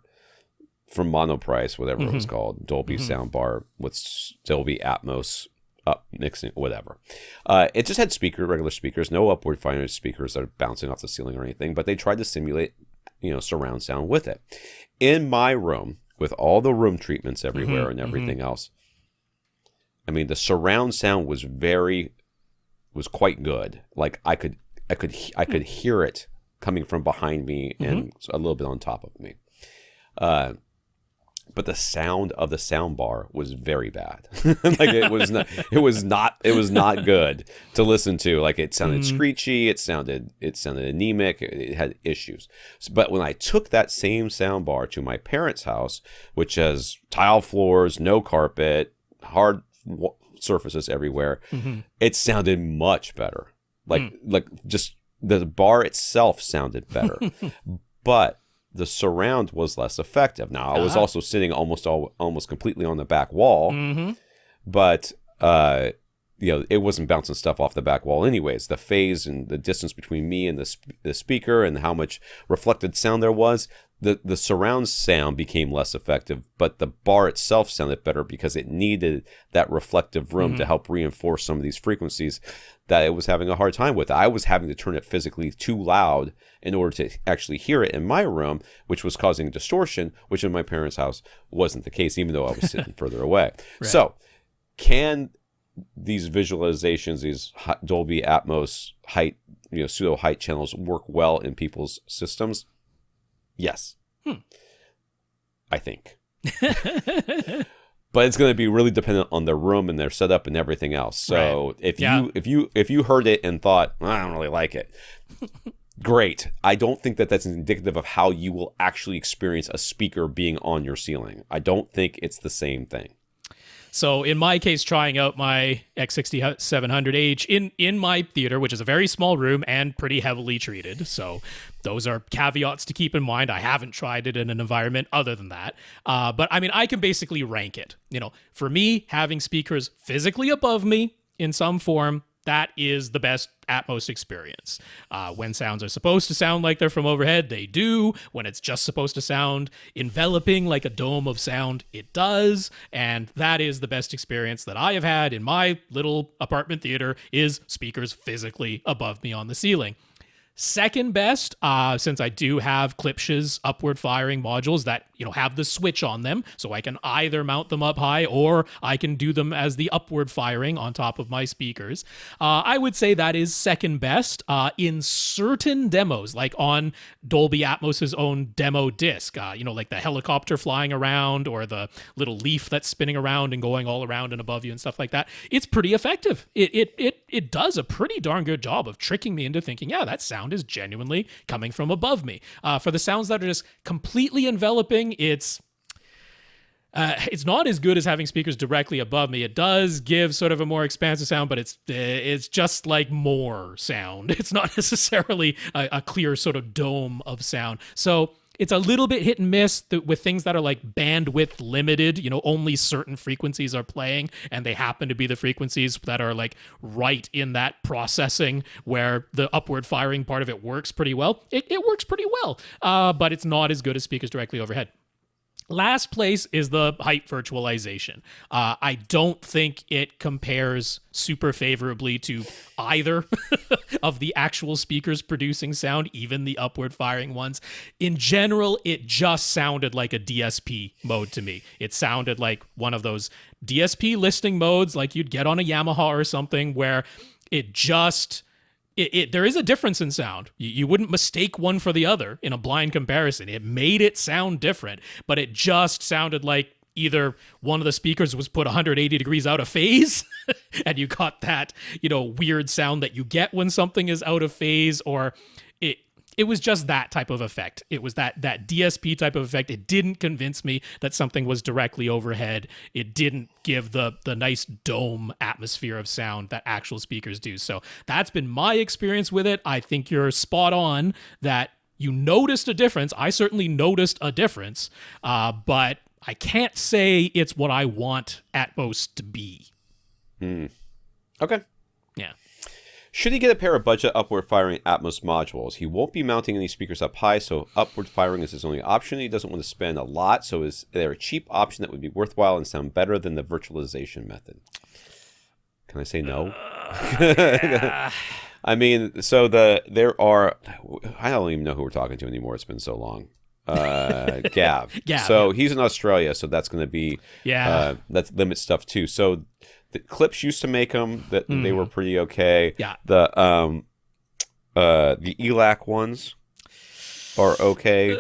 from Monoprice, whatever it was called, Dolby sound bar with Dolby Atmos up mixing, whatever. It just had regular speakers, no upward firing speakers that are bouncing off the ceiling or anything, but they tried to simulate, surround sound with it. In my room, with all the room treatments everywhere and everything else, I mean, the surround sound was quite good. Like I could hear it coming from behind me and a little bit on top of me. But the sound of the sound bar was very bad. Like it was not good to listen to. Like it sounded screechy, it sounded anemic, it had issues. But when I took that same sound bar to my parents' house, which has tile floors, no carpet, hard surfaces everywhere, it sounded much better. Like just the bar itself sounded better. But the surround was less effective. Now, I was also sitting almost completely on the back wall, but it wasn't bouncing stuff off the back wall anyways. The phase and the distance between me and the speaker and how much reflected sound there was, the surround sound became less effective, but the bar itself sounded better because it needed that reflective room to help reinforce some of these frequencies that it was having a hard time with. I was having to turn it physically too loud in order to actually hear it in my room, which was causing distortion, which in my parents' house wasn't the case, even though I was sitting further away. Right. So can these visualizations, these Dolby Atmos height, pseudo height channels work well in people's systems? Yes. I think. But it's going to be really dependent on their room and their setup and everything else. So if you heard it and thought, I don't really like it, great. I don't think that that's indicative of how you will actually experience a speaker being on your ceiling. I don't think it's the same thing. So in my case, trying out my X6700H in my theater, which is a very small room and pretty heavily treated. So those are caveats to keep in mind. I haven't tried it in an environment other than that. But I mean, I can basically rank it. For me, having speakers physically above me in some form, that is the best Atmos experience. When sounds are supposed to sound like they're from overhead, they do. When it's just supposed to sound enveloping like a dome of sound, it does. And that is the best experience that I have had in my little apartment theater, is speakers physically above me on the ceiling. Second best, since I do have Klipsch's upward firing modules that have the switch on them, so I can either mount them up high or I can do them as the upward firing on top of my speakers. I would say that is second best in certain demos, like on Dolby Atmos's own demo disc. Like the helicopter flying around or the little leaf that's spinning around and going all around and above you and stuff like that. It's pretty effective. It does a pretty darn good job of tricking me into thinking, yeah, that sound is genuinely coming from above me. For the sounds that are just completely enveloping, it's not as good as having speakers directly above me. It does give sort of a more expansive sound, but it's just like more sound. It's not necessarily a clear sort of dome of sound. So it's a little bit hit and miss with things that are like bandwidth limited. Only certain frequencies are playing, and they happen to be the frequencies that are like right in that processing where the upward firing part of it works pretty well. It works pretty well, but it's not as good as speakers directly overhead. Last place is the height virtualization. I don't think it compares super favorably to either of the actual speakers producing sound, even the upward firing ones. In general, it just sounded like a DSP mode to me. It sounded like one of those DSP listening modes like you'd get on a Yamaha or something, where it just... there is a difference in sound. You wouldn't mistake one for the other in a blind comparison. It made it sound different, but it just sounded like either one of the speakers was put 180 degrees out of phase and you got that, weird sound that you get when something is out of phase, or it was just that type of effect. It was that DSP type of effect. It didn't convince me that something was directly overhead. It didn't give the nice dome atmosphere of sound that actual speakers do. So that's been my experience with it. I think you're spot on that you noticed a difference. I certainly noticed a difference, but I can't say it's what I want Atmos to be. Okay. Yeah. Should he get a pair of budget upward firing Atmos modules? He won't be mounting any speakers up high, so upward firing is his only option. He doesn't want to spend a lot, so is there a cheap option that would be worthwhile and sound better than the virtualization method? Can I say no? Yeah. I mean, so there are... I don't even know who we're talking to anymore. It's been so long. Gav. So he's in Australia, so that's going to be... Yeah. That limits stuff too. So... The Clips used to make them. That they were pretty okay. Yeah. The ELAC ones are okay.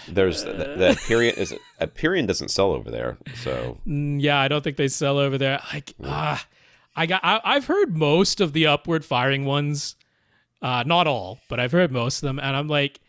There's the Hyperion doesn't sell over there. So yeah, I don't think they sell over there. I've heard most of the upward firing ones, not all, but I've heard most of them, and I'm like,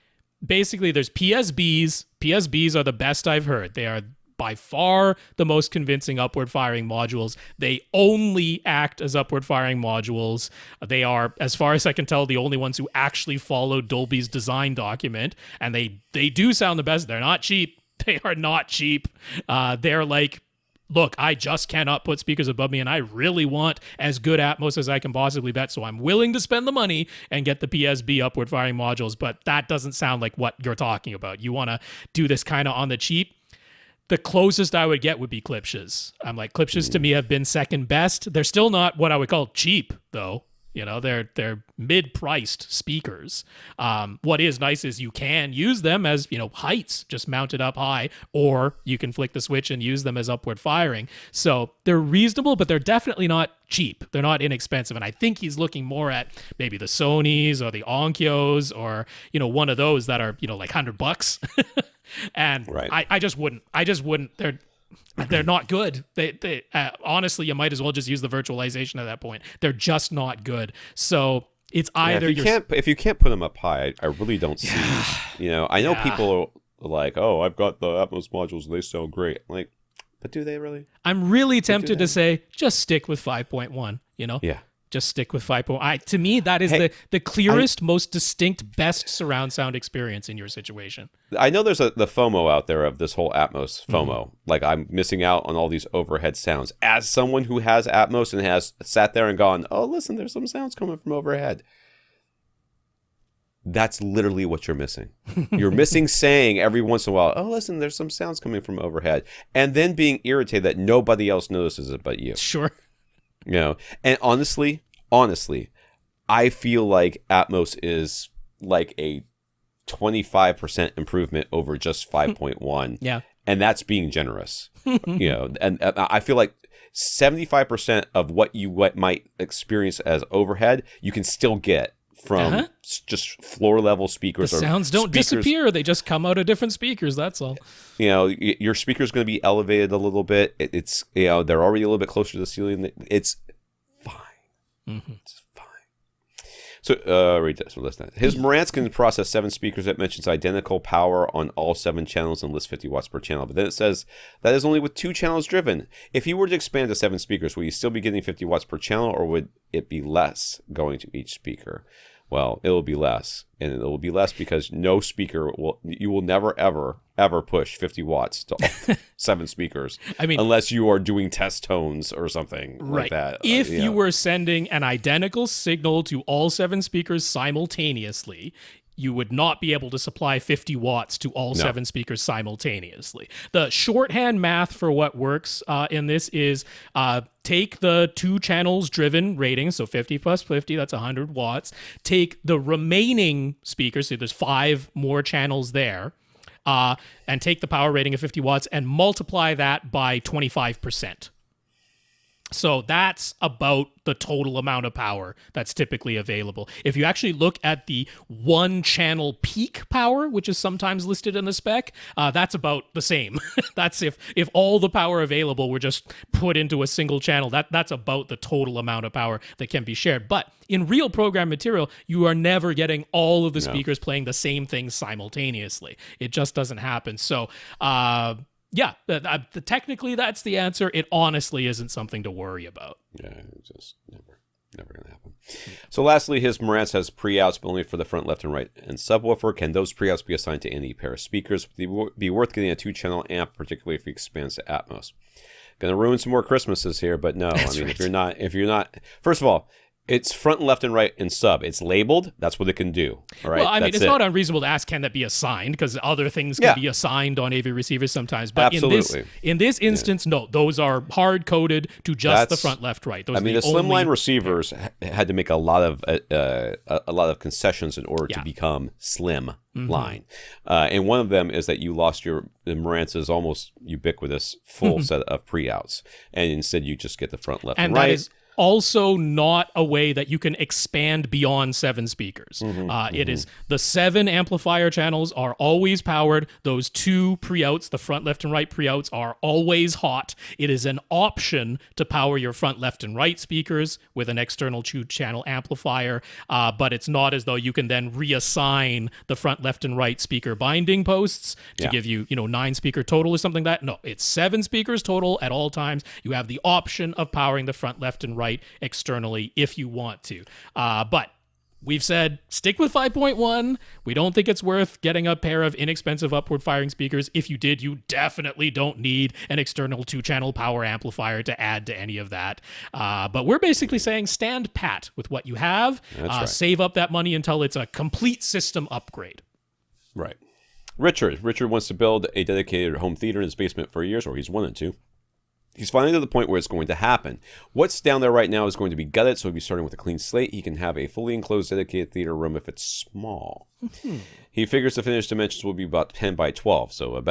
basically, there's PSBs. PSBs are the best I've heard. They are by far the most convincing upward firing modules. They only act as upward firing modules. They are, as far as I can tell, the only ones who actually follow Dolby's design document, and they do sound the best. They're not cheap. They are not cheap. They're like, look, I just cannot put speakers above me, and I really want as good Atmos as I can possibly bet, so I'm willing to spend the money and get the PSB upward firing modules, but that doesn't sound like what you're talking about. You want to do this kind of on the cheap. The closest I would get would be Klipsch's. I'm like, Klipsch's to me have been second best. They're still not what I would call cheap, though. They're mid-priced speakers. What is nice is you can use them as, heights, just mounted up high, or you can flick the switch and use them as upward firing. So they're reasonable, but they're definitely not cheap. They're not inexpensive. And I think he's looking more at maybe the Sonys or the Onkyos or, one of those that are, like $100. And right. I just wouldn't. They're not good. They honestly, you might as well just use the virtualization at that point. They're just not good. So it's either if you can't put them up high, I really don't see. I know people are like, "Oh, I've got the Atmos modules; they sound great." I'm like, but do they really? I'm really tempted to say just stick with 5.1. Yeah. Just stick with 5.1. To me, that is the clearest, most distinct, best surround sound experience in your situation. I know there's the FOMO out there of this whole Atmos FOMO. Like, I'm missing out on all these overhead sounds. As someone who has Atmos and has sat there and gone, oh, listen, there's some sounds coming from overhead. That's literally what you're missing. You're missing saying every once in a while, oh, listen, there's some sounds coming from overhead. And then being irritated that nobody else notices it but you. Sure. And honestly, I feel like Atmos is like a 25% improvement over just 5.1. Yeah. And that's being generous. And I feel like 75% of what you might experience as overhead, you can still get from just floor level speakers. The sounds don't disappear. They just come out of different speakers. That's all. Your speaker's going to be elevated a little bit. It's, they're already a little bit closer to the ceiling. It's fine. Mm-hmm. It's fine. So, read this. Listen. His Marantz can process 7 speakers. It mentions identical power on all 7 channels and lists 50 watts per channel. But then it says that is only with 2 channels driven. If you were to expand to 7 speakers, will you still be getting 50 watts per channel, or would it be less going to each speaker? Well, it will be less, and it will be less because you will never ever push 50 watts to all 7 speakers. I mean, unless you are doing test tones or something like that. If you were sending an identical signal to all 7 speakers simultaneously, you would not be able to supply 50 watts to all 7 speakers simultaneously. The shorthand math for what works in this is take the 2 channels driven rating, so 50 plus 50, that's 100 watts. Take the remaining speakers, so there's 5 more channels there, and take the power rating of 50 watts and multiply that by 25%. So that's about the total amount of power that's typically available. If you actually look at the 1 channel peak power, which is sometimes listed in the spec, that's about the same. That's if all the power available were just put into a single channel, that's about the total amount of power that can be shared. But in real program material, you are never getting all of the speakers playing the same thing simultaneously. It just doesn't happen. So, yeah, technically that's the answer. It honestly isn't something to worry about. Yeah, it's just never going to happen. So lastly, his Marantz has pre-outs, but only for the front, left, and right and subwoofer. Can those pre-outs be assigned to any pair of speakers? Would be worth getting a 2-channel amp, particularly if he expands to Atmos. Going to ruin some more Christmases here, but no. That's right. if you're not, first of all, it's front, left, and right and sub. It's labeled. That's what it can do. All right. Well, I mean, it's not unreasonable to ask, can that be assigned? Because other things can be assigned on AV receivers sometimes. But absolutely. in this instance, no. Those are hard coded to just the front, left, right. Those the slimline receivers had to make a lot of concessions in order to become slim line. And one of them is that you lost the Marantz's almost ubiquitous full set of pre-outs, and instead you just get the front, left, and right. That is also not a way that you can expand beyond 7 speakers. It is the 7 amplifier channels are always powered. Those 2 pre-outs, the front, left, and right pre-outs, are always hot. It is an option to power your front, left, and right speakers with an external 2-channel amplifier, but it's not as though you can then reassign the front, left, and right speaker binding posts to give you, 9 speaker total or something like that. No, it's 7 speakers total at all times. You have the option of powering the front, left, and right externally if you want to. But we've said stick with 5.1. We don't think it's worth getting a pair of inexpensive upward firing speakers. If you did, you definitely don't need an external 2-channel power amplifier to add to any of that. But we're basically saying stand pat with what you have. Right. Save up that money until it's a complete system upgrade. Right. Richard wants to build a dedicated home theater in his basement for years, or he's wanted to. He's finally to the point where it's going to happen. What's down there right now is going to be gutted, so he'll be starting with a clean slate. He can have a fully enclosed dedicated theater room if it's small. He figures the finished dimensions will be about 10 by 12, so a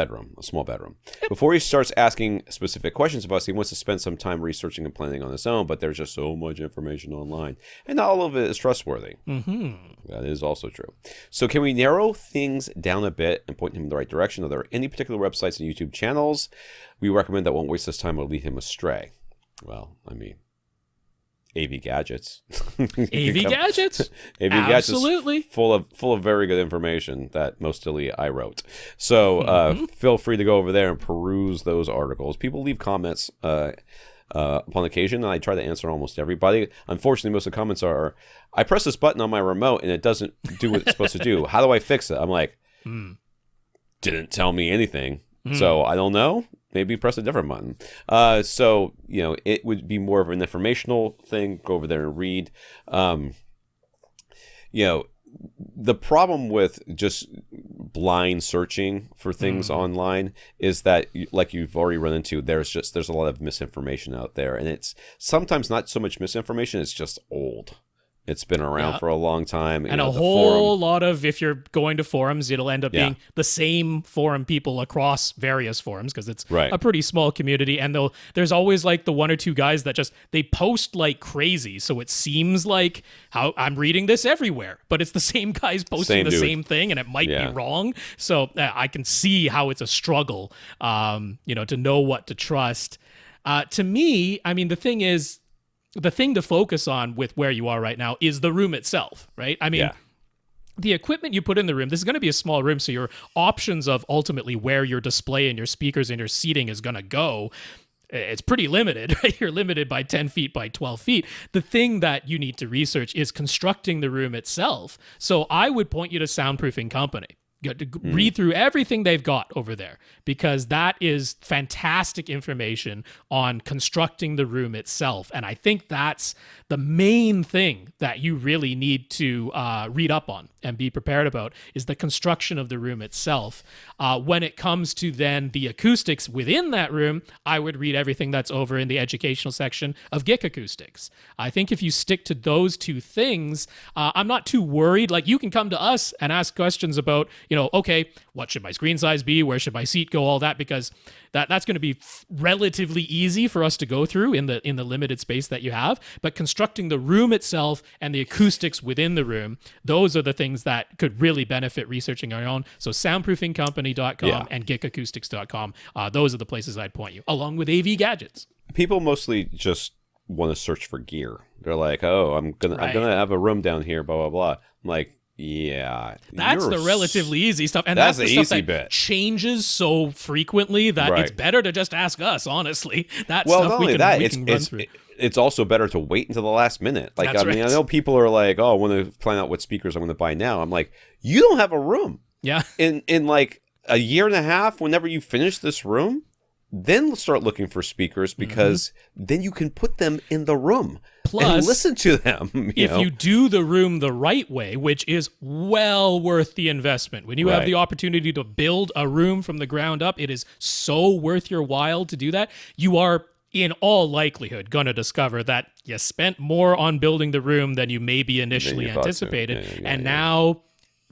small bedroom. Before he starts asking specific questions of us, he wants to spend some time researching and planning on his own, but there's just so much information online, and not all of it is trustworthy. That is also true. So can we narrow things down a bit and point him in the right direction? Are there any particular websites and YouTube channels we recommend that won't waste his time or lead him astray? Well, I mean, AV Gadgets. AV Gadgets? AV Absolutely. Gadgets full of very good information that mostly I wrote. So feel free to go over there and peruse those articles. People leave comments upon occasion, and I try to answer almost everybody. Unfortunately, most of the comments are, I press this button on my remote and it doesn't do what it's supposed to do. How do I fix it? I'm like, didn't tell me anything. So I don't know. Maybe press a different button. So, it would be more of an informational thing. Go over there and read. The problem with just blind searching for things online is that, like you've already run into, there's a lot of misinformation out there. And it's sometimes not so much misinformation, it's just old. It's been around for a long time. And a whole lot of, if you're going to forums, it'll end up being the same forum people across various forums because it's a pretty small community. And there's always like the 1 or 2 guys that they post like crazy. So it seems like how I'm reading this everywhere, but it's the same guys posting the same thing and it might be wrong. So I can see how it's a struggle, to know what to trust. To me, I mean, the thing to focus on with where you are right now is the room itself, right? I mean, the equipment you put in the room, this is going to be a small room, so your options of ultimately where your display and your speakers and your seating is going to go it's pretty limited, right? You're limited by 10 feet by 12 feet. The thing that you need to research is constructing the room itself. So I would point you to Soundproofing Company. You got to read through everything they've got over there, because that is fantastic information on constructing the room itself. And I think that's the main thing that you really need to read up on and be prepared about, is the construction of the room itself. When it comes to then the acoustics within that room, I would read everything that's over in the educational section of GIC Acoustics. I think if you stick to those two things, I'm not too worried. Like, you can come to us and ask questions about, okay, what should my screen size be? Where should my seat go? All that, because that's going to be relatively easy for us to go through in the limited space that you have. But constructing the room itself and the acoustics within the room, those are the things that could really benefit researching our own. So soundproofingcompany.com and geekacoustics.com. Those are the places I'd point you, along with AV gadgets. People mostly just want to search for gear. They're like, oh, I'm gonna have a room down here, blah blah blah. I'm like, yeah, that's the relatively easy stuff, and that's the easy stuff that bit. Changes so frequently that it's better to just ask us. Honestly, not only that, it's also better to wait until the last minute. Like, I mean, I know people are like, oh, I want to plan out what speakers I'm going to buy now. I'm like, you don't have a room. Yeah. In like a year and a half, whenever you finish this room, then start looking for speakers, because then you can put them in the room. Plus, and listen to them. You do the room the right way, which is well worth the investment. When you have the opportunity to build a room from the ground up, it is so worth your while to do that. You are, in all likelihood, going to discover that you spent more on building the room than you maybe initially anticipated. Now,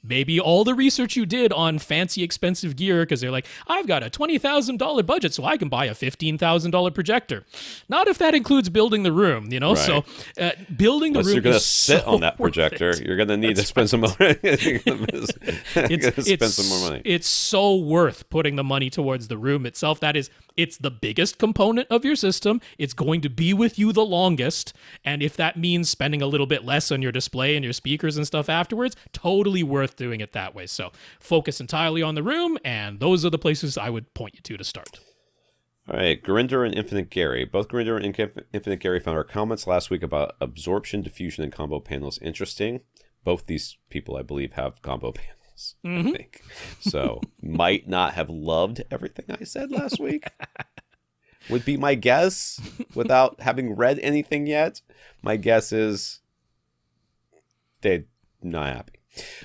maybe all the research you did on fancy, expensive gear, because they're like, I've got a $20,000 budget, so I can buy a $15,000 projector. Not if that includes building the room, So building the room, you're going to sit on that projector. You're going to need to spend some money. Spend some more money. It's so worth putting the money towards the room itself. It's the biggest component of your system. It's going to be with you the longest. And if that means spending a little bit less on your display and your speakers and stuff afterwards, totally worth doing it that way. So focus entirely on the room, and those are the places I would point you to start. All right, Gurinder and Infinite Gary. Both Gurinder and Infinite Gary found our comments last week about absorption, diffusion, and combo panels interesting. Both these people, I believe, have combo panels. I think so. Might not have loved everything I said last week, would be my guess, without having read anything yet. My guess is they're not happy.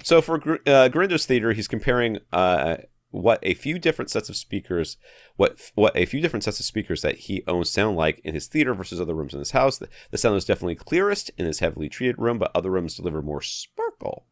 So for Gurinder's theater, he's comparing what a few different sets of speakers that he owns sound like in his theater versus other rooms in his house. The sound is definitely clearest in his heavily treated room, but other rooms deliver more sparkle.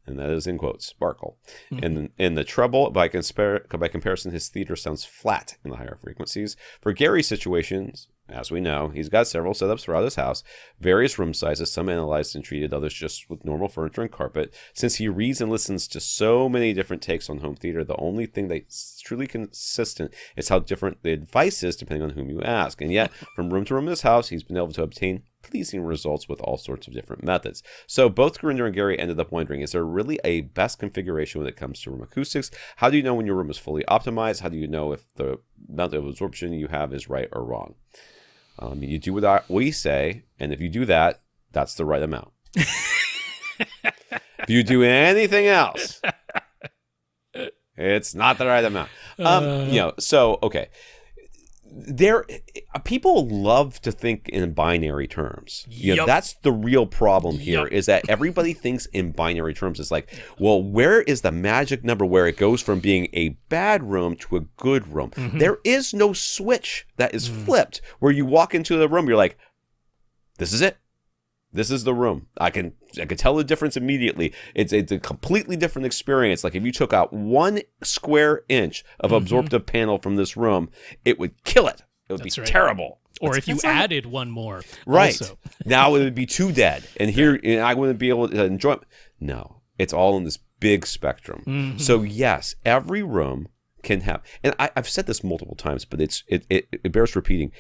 And that is in quotes, sparkle. And in the treble, by comparison, his theater sounds flat in the higher frequencies. For Gary's situations, as we know, he's got several setups throughout his house, various room sizes, some analyzed and treated, others just with normal furniture and carpet. Since he reads and listens to so many different takes on home theater, the only thing that's truly consistent is how different the advice is depending on whom you ask. And yet, from room to room in his house, he's been able to obtain pleasing results with all sorts of different methods. So both Gurinder and Gary ended up wondering, is there really a best configuration when it comes to room acoustics? How do you know when your room is fully optimized? How do you know if the amount of absorption you have is right or wrong? You do what we say, and if you do that, that's the right amount. If you do anything else, it's not the right amount. So, okay. People love to think in binary terms. That's the real problem here, is that everybody thinks in binary terms. It's like, well, where is the magic number where it goes from being a bad room to a good room? There is no switch that is flipped where you walk into the room, you're like, this is it. This is the room. I can tell the difference immediately. It's a completely different experience. Like if you took out 1 square inch of absorptive panel from this room, it would kill it. It would be terrible. Or if you added one more. Right. Also. Now it would be too dead. And here I wouldn't be able to enjoy it. No, it's all in this big spectrum. So yes, every room can have, and I've said this multiple times, but it bears repeating.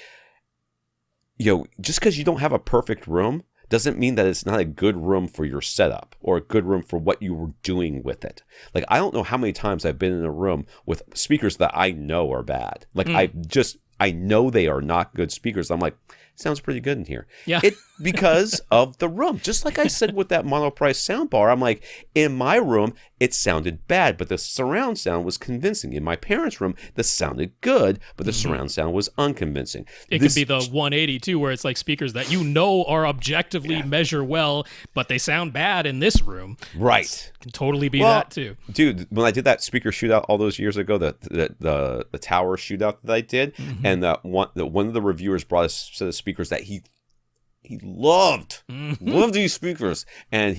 Just because you don't have a perfect room doesn't mean that it's not a good room for your setup or a good room for what you were doing with it. Like, I don't know how many times I've been in a room with speakers that I know are bad. Like, I I know they are not good speakers. I'm like, sounds pretty good in here. Yeah. Because of the room. Just like I said with that monoprice soundbar, I'm like, in my room, it sounded bad, but the surround sound was convincing. In my parents' room, this sounded good, but the surround sound was unconvincing. It could be the 180 too, where it's like speakers that are objectively measure well, but they sound bad in this room. Right. It can totally be that too. Dude, when I did that speaker shootout all those years ago, the tower shootout that I did, and one of the reviewers brought a set of speakers that he loved these speakers, and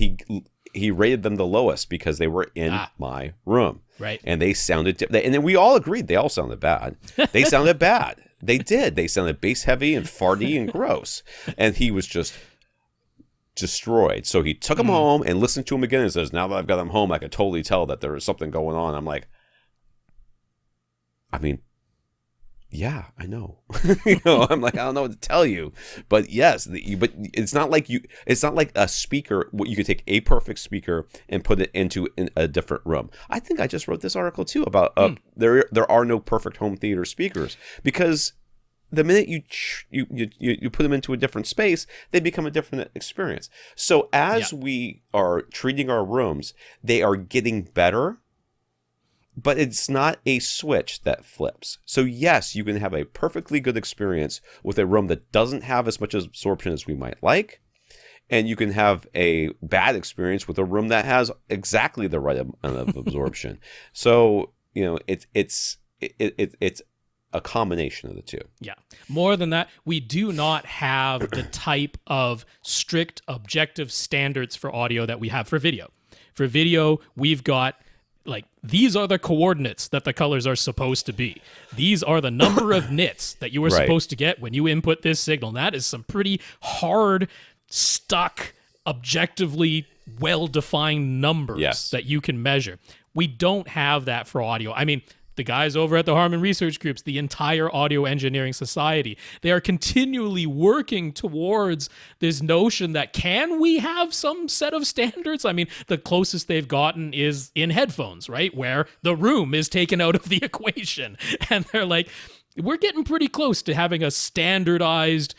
he rated them the lowest because they were in my room, right? And they sounded and then we all agreed they all sounded bad. They sounded bad. They did. They sounded bass heavy and farty and gross, and he was just destroyed. So he took them home and listened to them again and says, now that I've got them home, I could totally tell that there was something going on. I'm like, I mean, yeah, I know. I'm like, I don't know what to tell you, but yes, but it's not like a speaker. You could take a perfect speaker and put it into a different room. I think I just wrote this article too about there are no perfect home theater speakers, because the minute you put them into a different space, they become a different experience. So as we are treating our rooms, they are getting better. But it's not a switch that flips. So yes, you can have a perfectly good experience with a room that doesn't have as much absorption as we might like. And you can have a bad experience with a room that has exactly the right amount of absorption. So, it's a combination of the two. Yeah. More than that, we do not have the type of strict objective standards for audio that we have for video. For video, we've got these are the coordinates that the colors are supposed to be. These are the number of nits that you are supposed to get when you input this signal. And that is some pretty hard, stuck, objectively well-defined numbers that you can measure. We don't have that for audio. I mean, the guys over at the Harman Research Groups, the entire Audio Engineering Society, they are continually working towards this notion that can we have some set of standards? I mean, the closest they've gotten is in headphones, right? Where the room is taken out of the equation. And they're like, we're getting pretty close to having a standardized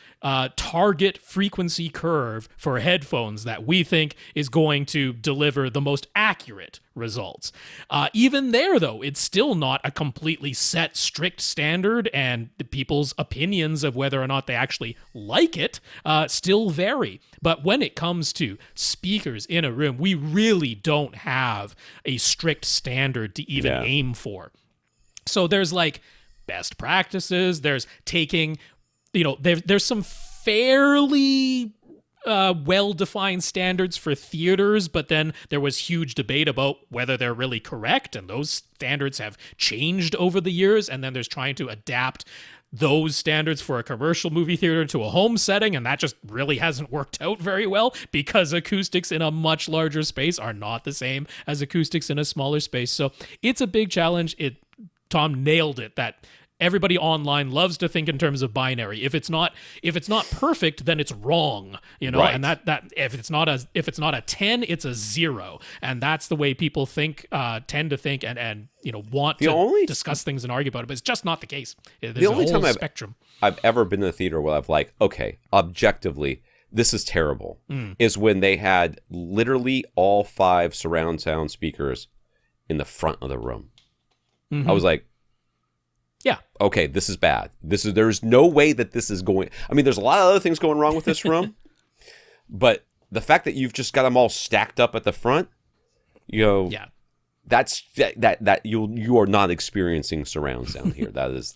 target frequency curve for headphones that we think is going to deliver the most accurate results. Even there, though, it's still not a completely set, strict standard, and the people's opinions of whether or not they actually like it still vary. But when it comes to speakers in a room, we really don't have a strict standard to even aim for. So there's best practices. There's taking, there's some fairly well-defined standards for theaters, but then there was huge debate about whether they're really correct, and those standards have changed over the years, and then there's trying to adapt those standards for a commercial movie theater to a home setting, and that just really hasn't worked out very well because acoustics in a much larger space are not the same as acoustics in a smaller space. So it's a big challenge. Tom nailed it, that everybody online loves to think in terms of binary. If it's not perfect, then it's wrong, Right. And that if it's not a 10, it's a 0, and that's the way people tend to think and want to discuss things and argue about it. But it's just not the case. There's the only time spectrum I've ever been in a theater where I've okay, objectively, this is terrible, is when they had literally all 5 surround sound speakers in the front of the room. I was like, yeah, okay, this is bad. There's no way that this is going. I mean, there's a lot of other things going wrong with this room, but the fact that you've just got them all stacked up at the front, that's that you are not experiencing surround sound here. That is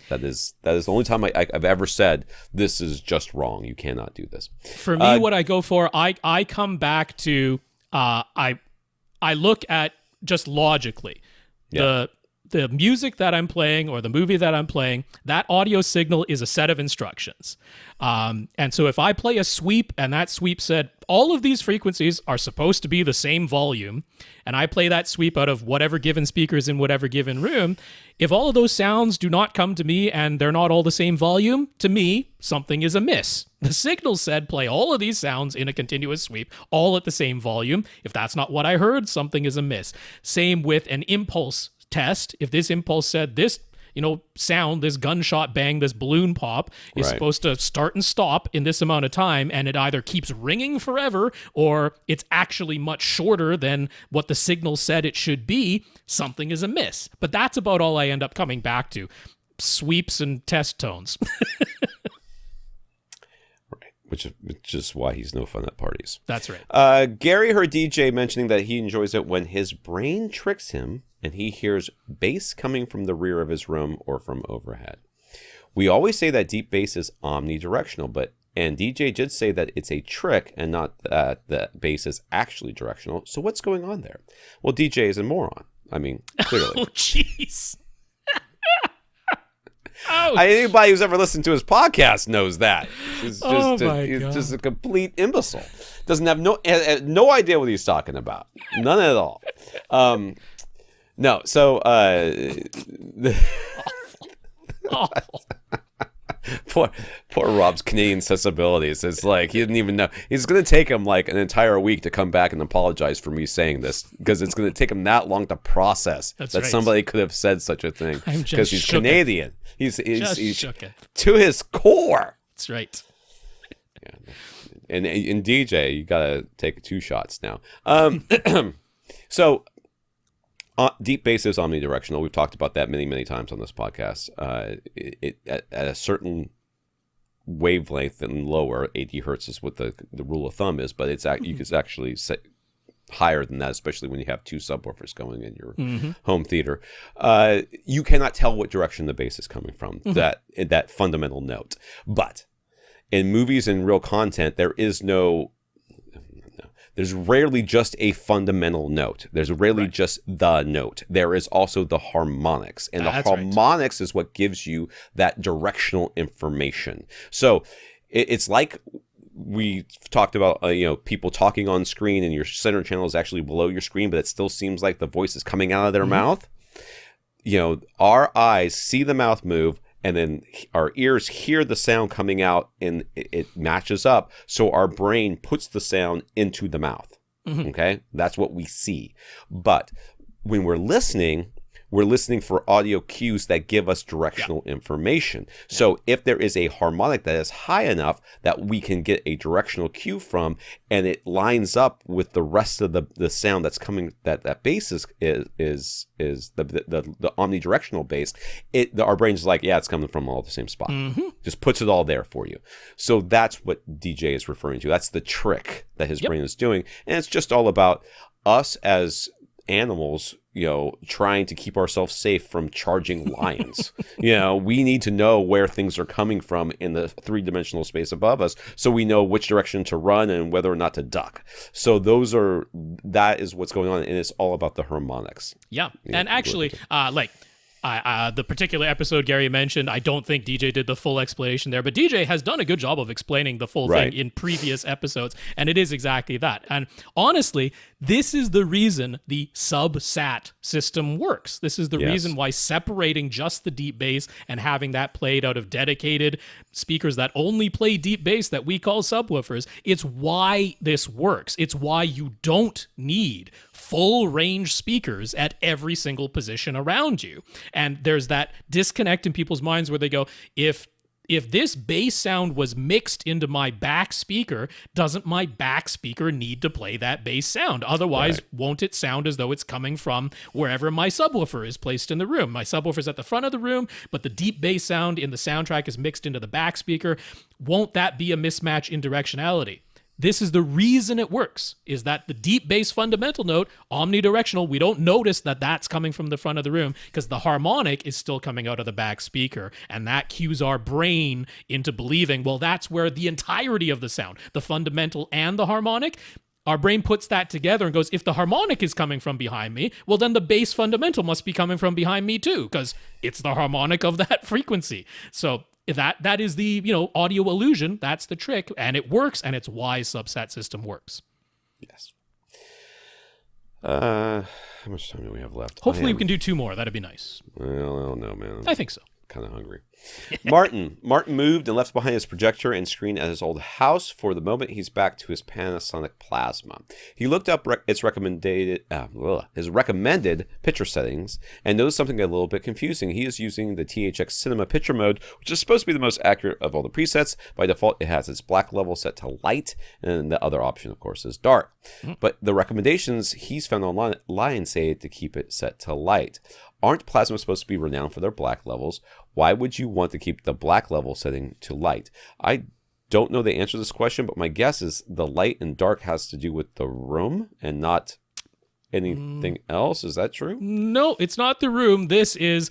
the only time I've ever said this is just wrong. You cannot do this. For me, what I go for, I come back to I look at just logically the music that I'm playing or the movie that I'm playing, that audio signal is a set of instructions. And so if I play a sweep and that sweep said, all of these frequencies are supposed to be the same volume, and I play that sweep out of whatever given speakers in whatever given room, if all of those sounds do not come to me and they're not all the same volume, to me, something is amiss. The signal said play all of these sounds in a continuous sweep, all at the same volume. If that's not what I heard, something is amiss. Same with an impulse test. If this impulse said this sound, this gunshot bang, this balloon pop is supposed to start and stop in this amount of time, and it either keeps ringing forever or it's actually much shorter than what the signal said it should be, something is amiss. But that's about all I end up coming back to. Sweeps and test tones. Which is why he's no fun at parties. That's right. Gary heard DJ mentioning that he enjoys it when his brain tricks him and he hears bass coming from the rear of his room or from overhead. We always say that deep bass is omnidirectional, and DJ did say that it's a trick and not that the bass is actually directional. So what's going on there? Well, DJ is a moron. I mean, clearly. Oh, jeez. Anybody who's ever listened to his podcast knows that. He's God. Just a complete imbecile. Doesn't have no idea what he's talking about. None at all. No. So Awful. poor Rob's Canadian sensibilities. It's like he didn't even know. It's going to take him like an entire week to come back and apologize for me saying this, because it's going to take him that long to process somebody could have said such a thing, because he's Canadian. He's to his core. That's right. Yeah. And in DJ, you got to take 2 shots now. So deep bass is omnidirectional. We've talked about that many, many times on this podcast. At a certain wavelength and lower, 80 hertz is what the rule of thumb is, but you can actually set higher than that, especially when you have 2 subwoofers going in your home theater. You cannot tell what direction the bass is coming from, that fundamental note. But in movies and real content, there's rarely just a fundamental note. There's rarely just the note. There is also the harmonics. And the harmonics is what gives you that directional information. So it's like we talked about, people talking on screen and your center channel is actually below your screen, but it still seems like the voice is coming out of their mouth. Our eyes see the mouth move, and then our ears hear the sound coming out, and it matches up. So our brain puts the sound into the mouth. Okay? That's what we see. But when we're listening for audio cues that give us directional information. So if there is a harmonic that is high enough that we can get a directional cue from, and it lines up with the rest of the sound that's coming, that bass is the omnidirectional bass, our brain's like, it's coming from all the same spot. Just puts it all there for you. So that's what DJ is referring to. That's the trick that his brain is doing. And it's just all about us as animals, trying to keep ourselves safe from charging lions. We need to know where things are coming from in the 3-dimensional space above us, so we know which direction to run and whether or not to duck. So that is what's going on, and it's all about the harmonics. Yeah. And actually, the particular episode Gary mentioned, I don't think DJ did the full explanation there, but DJ has done a good job of explaining the full thing in previous episodes, and it is exactly that. And honestly, this is the reason the subsat system works. This is the reason why separating just the deep bass and having that played out of dedicated speakers that only play deep bass that we call subwoofers, it's why this works. It's why you don't need full range speakers at every single position around you. And there's that disconnect in people's minds where they go, if this bass sound was mixed into my back speaker, doesn't my back speaker need to play that bass sound? Otherwise, won't it sound as though it's coming from wherever my subwoofer is placed in the room? My subwoofer's at the front of the room, but the deep bass sound in the soundtrack is mixed into the back speaker. Won't that be a mismatch in directionality? This is the reason it works, is that the deep bass fundamental note, omnidirectional, we don't notice that that's coming from the front of the room because the harmonic is still coming out of the back speaker. And that cues our brain into believing, well, that's where the entirety of the sound, the fundamental and the harmonic, our brain puts that together and goes, if the harmonic is coming from behind me, well, then the bass fundamental must be coming from behind me too, because it's the harmonic of that frequency. So that is the audio illusion. That's the trick, and it works, and it's why subsat system works. Yes. How much time do we have left? Hopefully we can do 2 more. That'd be nice. Well, no, man. I think so. Kind of hungry. Martin moved and left behind his projector and screen at his old house. For the moment, he's back to his Panasonic Plasma. He looked up his recommended picture settings and noticed something a little bit confusing. He is using the THX Cinema picture mode, which is supposed to be the most accurate of all the presets. By default, it has its black level set to light, and the other option, of course, is dark. But the recommendations he's found online say to keep it set to light. Aren't plasmas supposed to be renowned for their black levels? Why would you want to keep the black level setting to light? I don't know the answer to this question, but my guess is the light and dark has to do with the room and not anything else. Is that true? No, it's not the room. This is,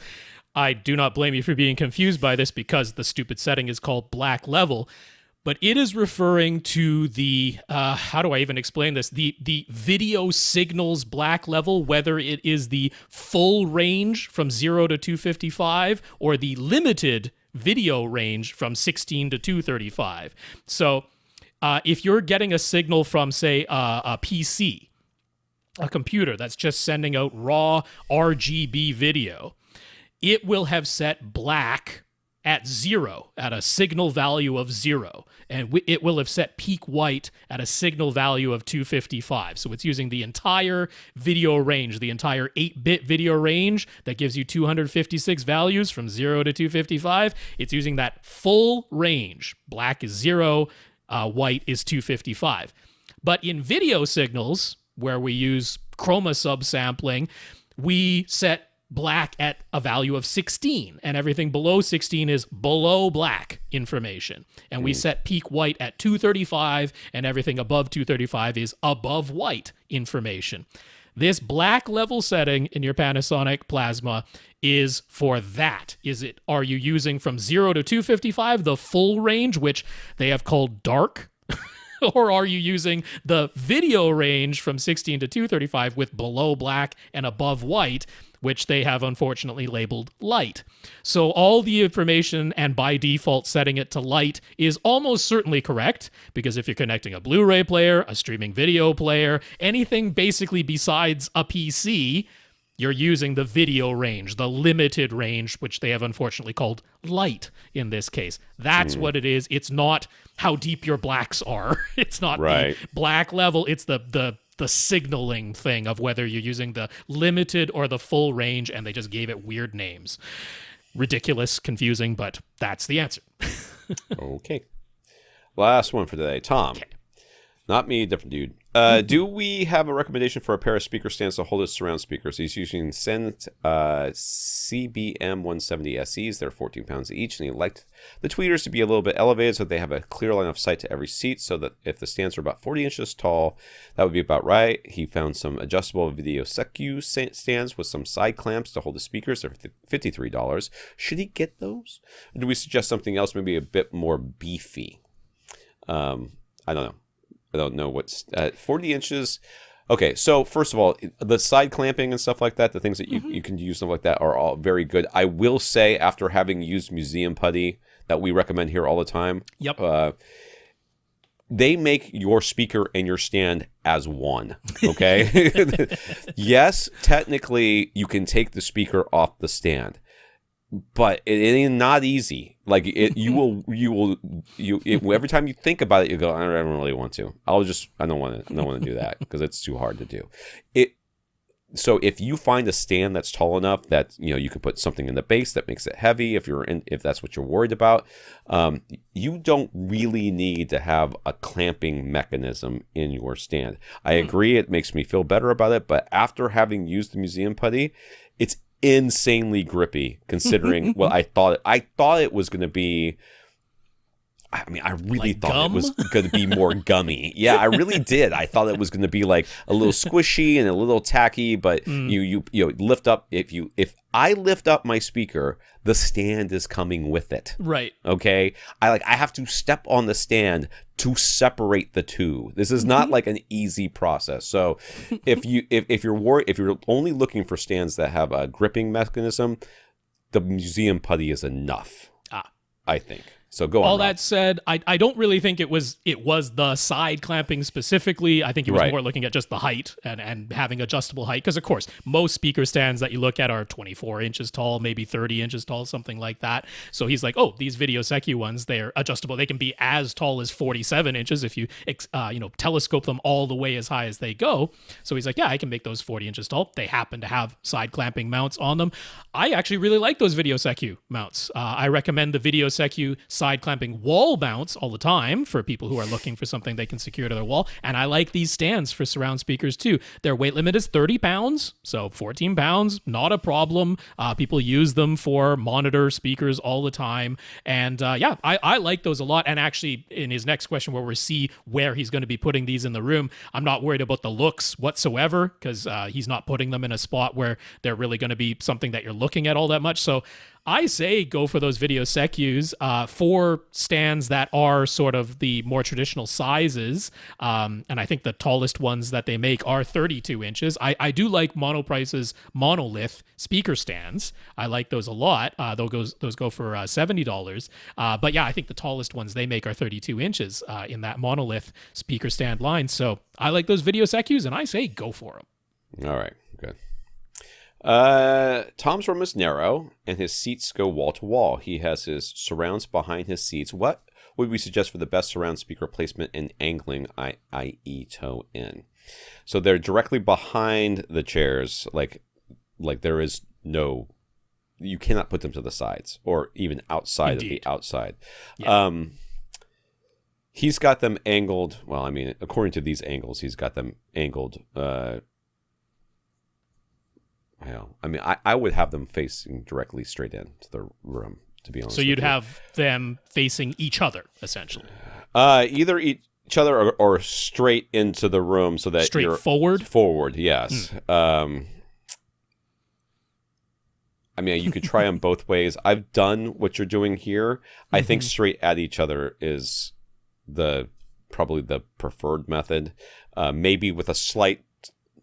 I do not blame you for being confused by this because the stupid setting is called black level. But it is referring to the, how do I even explain this? The video signals black level, whether it is the full range from 0 to 255 or the limited video range from 16 to 235. So if you're getting a signal from, say, a PC, a computer that's just sending out raw RGB video, it will have set black at 0, at a signal value of 0, and it will have set peak white at a signal value of 255. So it's using the entire video range, the entire 8-bit video range that gives you 256 values from 0 to 255. It's using that full range. Black is 0, white is 255. But in video signals, where we use chroma subsampling, we set black at a value of 16, and everything below 16 is below black information. And we set peak white at 235, and everything above 235 is above white information. This black level setting in your Panasonic Plasma is for that. Are you using from 0 to 255, the full range, which they have called dark? Or are you using the video range from 16 to 235 with below black and above white, which they have unfortunately labeled light? So all the information, and by default setting it to light, is almost certainly correct, because if you're connecting a Blu-ray player, a streaming video player, anything basically besides a PC, you're using the video range, the limited range, which they have unfortunately called light in this case. That's what it is. It's not how deep your blacks are. It's not the black level. It's the signaling thing of whether you're using the limited or the full range, and they just gave it weird names. Ridiculous, confusing, but that's the answer. Okay. Last one for today. Tom. Okay. Not me, different dude. Do we have a recommendation for a pair of speaker stands to hold his surround speakers? He's using Send CBM 170 SEs. They're 14 pounds each, and he liked the tweeters to be a little bit elevated so they have a clear line of sight to every seat, so that if the stands are about 40 inches tall, that would be about right. He found some adjustable video secu stands with some side clamps to hold the speakers. They're $53. Should he get those? Or do we suggest something else, maybe a bit more beefy? I don't know. I don't know what's 40 inches. Okay, so first of all, the side clamping and stuff like that, the things that you can use, stuff like that, are all very good. I will say, after having used museum putty that we recommend here all the time, they make your speaker and your stand as one, okay? Yes, technically, you can take the speaker off the stand, but it ain't not easy. Like every time you think about it, you go, I don't really want to. I don't want to do that because it's too hard to do. So if you find a stand that's tall enough that you can put something in the base that makes it heavy, if that's what you're worried about, you don't really need to have a clamping mechanism in your stand. I agree, it makes me feel better about it, but after having used the museum putty, it's insanely grippy considering what I thought it was going to be. I mean, I really thought gum? It was going to be more gummy. Yeah, I really did. I thought it was going to be like a little squishy and a little tacky, but you lift up, if I lift up my speaker, the stand is coming with it. Right. Okay? I have to step on the stand to separate the two. This is not like an easy process. So if you're only looking for stands that have a gripping mechanism, the museum putty is enough. I think. So go on. All Rob. that said, I don't really think it was the side clamping specifically. I think he was more looking at just the height and having adjustable height. Because, of course, most speaker stands that you look at are 24 inches tall, maybe 30 inches tall, something like that. So he's like, oh, these Video Secu ones, they're adjustable. They can be as tall as 47 inches if you telescope them all the way as high as they go. So he's like, yeah, I can make those 40 inches tall. They happen to have side clamping mounts on them. I actually really like those Video Secu mounts. I recommend the Video Secu side clamping wall mounts all the time for people who are looking for something they can secure to their wall. And I like these stands for surround speakers too. Their weight limit is 30 pounds, so 14 pounds, not a problem. People use them for monitor speakers all the time. And I like those a lot. And actually, in his next question, where we see where he's going to be putting these in the room, I'm not worried about the looks whatsoever, because he's not putting them in a spot where they're really going to be something that you're looking at all that much. So I say go for those Video Secus for stands that are sort of the more traditional sizes. And I think the tallest ones that they make are 32 inches. I do like Monoprice's monolith speaker stands. I like those a lot. Those go for $70. But yeah, I think the tallest ones they make are 32 inches in that monolith speaker stand line. So I like those Video Secus, and I say go for them. All right, good. Tom's room is narrow, and his seats go wall to wall. He has his surrounds behind his seats. What would we suggest for the best surround speaker placement and angling, i.e. toe in? So they're directly behind the chairs, like there is no, you cannot put them to the sides or even outside of the outside. Yeah. He's got them angled. Well, I mean, according to these angles, he's got them angled. I mean, I would have them facing directly straight into the room, to be honest. So you'd have them facing each other, essentially. Either each other or straight into the room, so that straight you're forward. Forward, yes. I mean, you could try them both ways. I've done what you're doing here. I think straight at each other is probably the preferred method. Maybe with a slight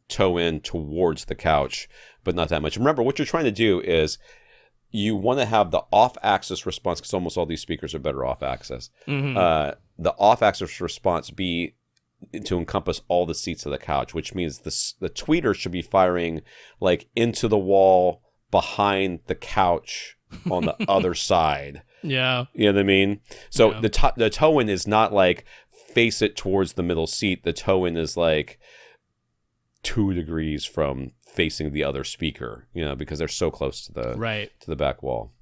toe in towards the couch, but not that much. Remember, what you're trying to do is you want to have the off-axis response, because almost all these speakers are better off-axis. The off-axis response be to encompass all the seats of the couch, which means the tweeter should be firing like into the wall behind the couch on the other side. Yeah. You know what I mean? So the toe-in is not like face it towards the middle seat. The toe-in is like 2 degrees from facing the other speaker, because they're so close to the back wall.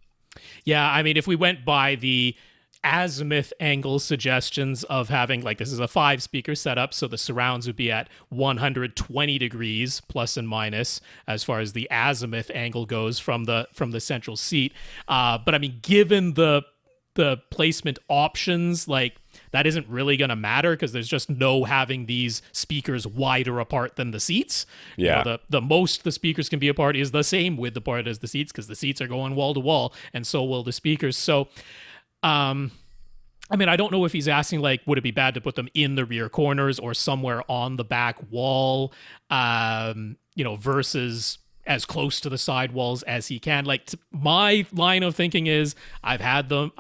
Yeah, I mean, if we went by the azimuth angle suggestions of having, like, this is a 5-speaker setup, so the surrounds would be at 120 degrees plus and minus as far as the azimuth angle goes from the central seat. But I mean, given the placement options, like, that isn't really going to matter, because there's just no having these speakers wider apart than the seats. Yeah. The most the speakers can be apart is the same width apart as the seats, because the seats are going wall to wall, and so will the speakers. So, I mean, I don't know if he's asking, like, would it be bad to put them in the rear corners or somewhere on the back wall, versus as close to the side walls as he can. Like, my line of thinking is I'd have them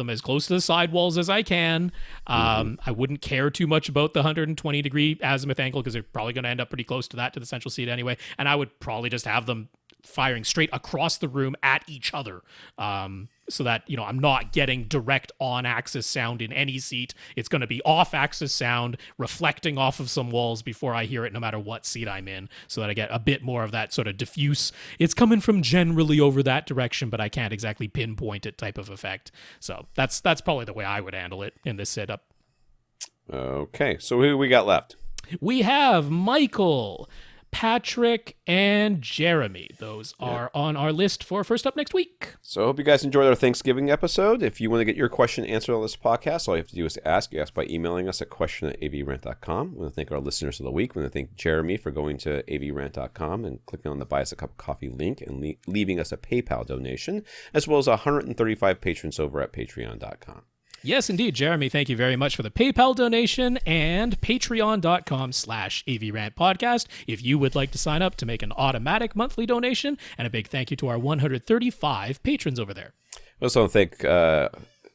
as close to the side walls as I can. I wouldn't care too much about the 120 degree azimuth angle, because they're probably going to end up pretty close to that, to the central seat anyway. And I would probably just have them firing straight across the room at each other. So that, I'm not getting direct on-axis sound in any seat. It's going to be off-axis sound reflecting off of some walls before I hear it, no matter what seat I'm in, so that I get a bit more of that sort of diffuse, it's coming from generally over that direction, but I can't exactly pinpoint it type of effect. So that's probably the way I would handle it in this setup. Okay, so who we got left? We have Michael, Patrick, and Jaremy. Those are on our list for First Up next week. So I hope you guys enjoyed our Thanksgiving episode. If you want to get your question answered on this podcast, all you have to do is ask. You ask by emailing us at question@avrant.com. We want to thank our listeners of the week. We want to thank Jaremy for going to avrant.com and clicking on the Buy Us a Cup of Coffee link and leaving us a PayPal donation, as well as 135 patrons over at patreon.com. Yes, indeed, Jaremy. Thank you very much for the PayPal donation, and patreon.com/AVRant podcast if you would like to sign up to make an automatic monthly donation. And a big thank you to our 135 patrons over there. I also want to thank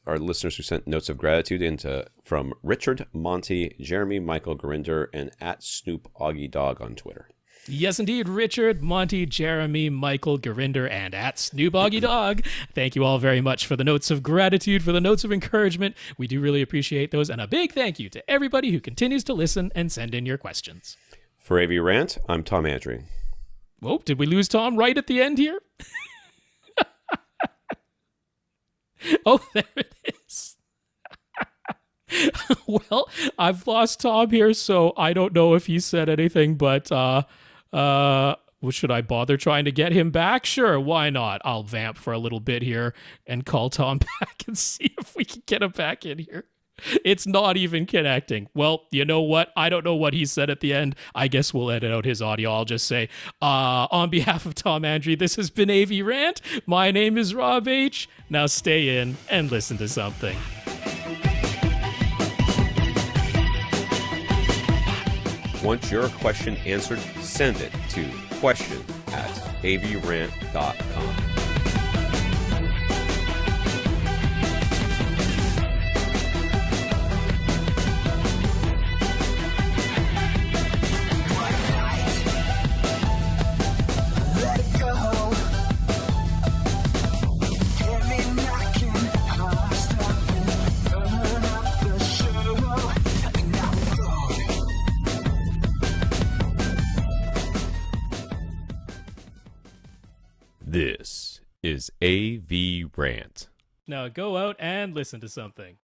our listeners who sent notes of gratitude from Richard, Monty, Jaremy, Michael, Gurinder, and at Snoop Augie Dog on Twitter. Yes, indeed. Richard, Monty, Jaremy, Michael, Gurinder, and at Snoop Augie Dog. Thank you all very much for the notes of gratitude, for the notes of encouragement. We do really appreciate those. And a big thank you to everybody who continues to listen and send in your questions. For AVRant, I'm Tom Andrew. Whoa, did we lose Tom right at the end here? Oh, there it is. Well, I've lost Tom here, so I don't know if he said anything, but should I bother trying to get him back? Sure, why not? I'll vamp for a little bit here and call Tom back and see if we can get him back in here. It's not even connecting. Well, you know what? I don't know what he said at the end. I guess we'll edit out his audio. I'll just say, on behalf of Tom Andrew, this has been AVRant. My name is Rob H. Now stay in and listen to something. Want your question answered? Send it to question@avrant.com. This is AVRant. Now go out and listen to something.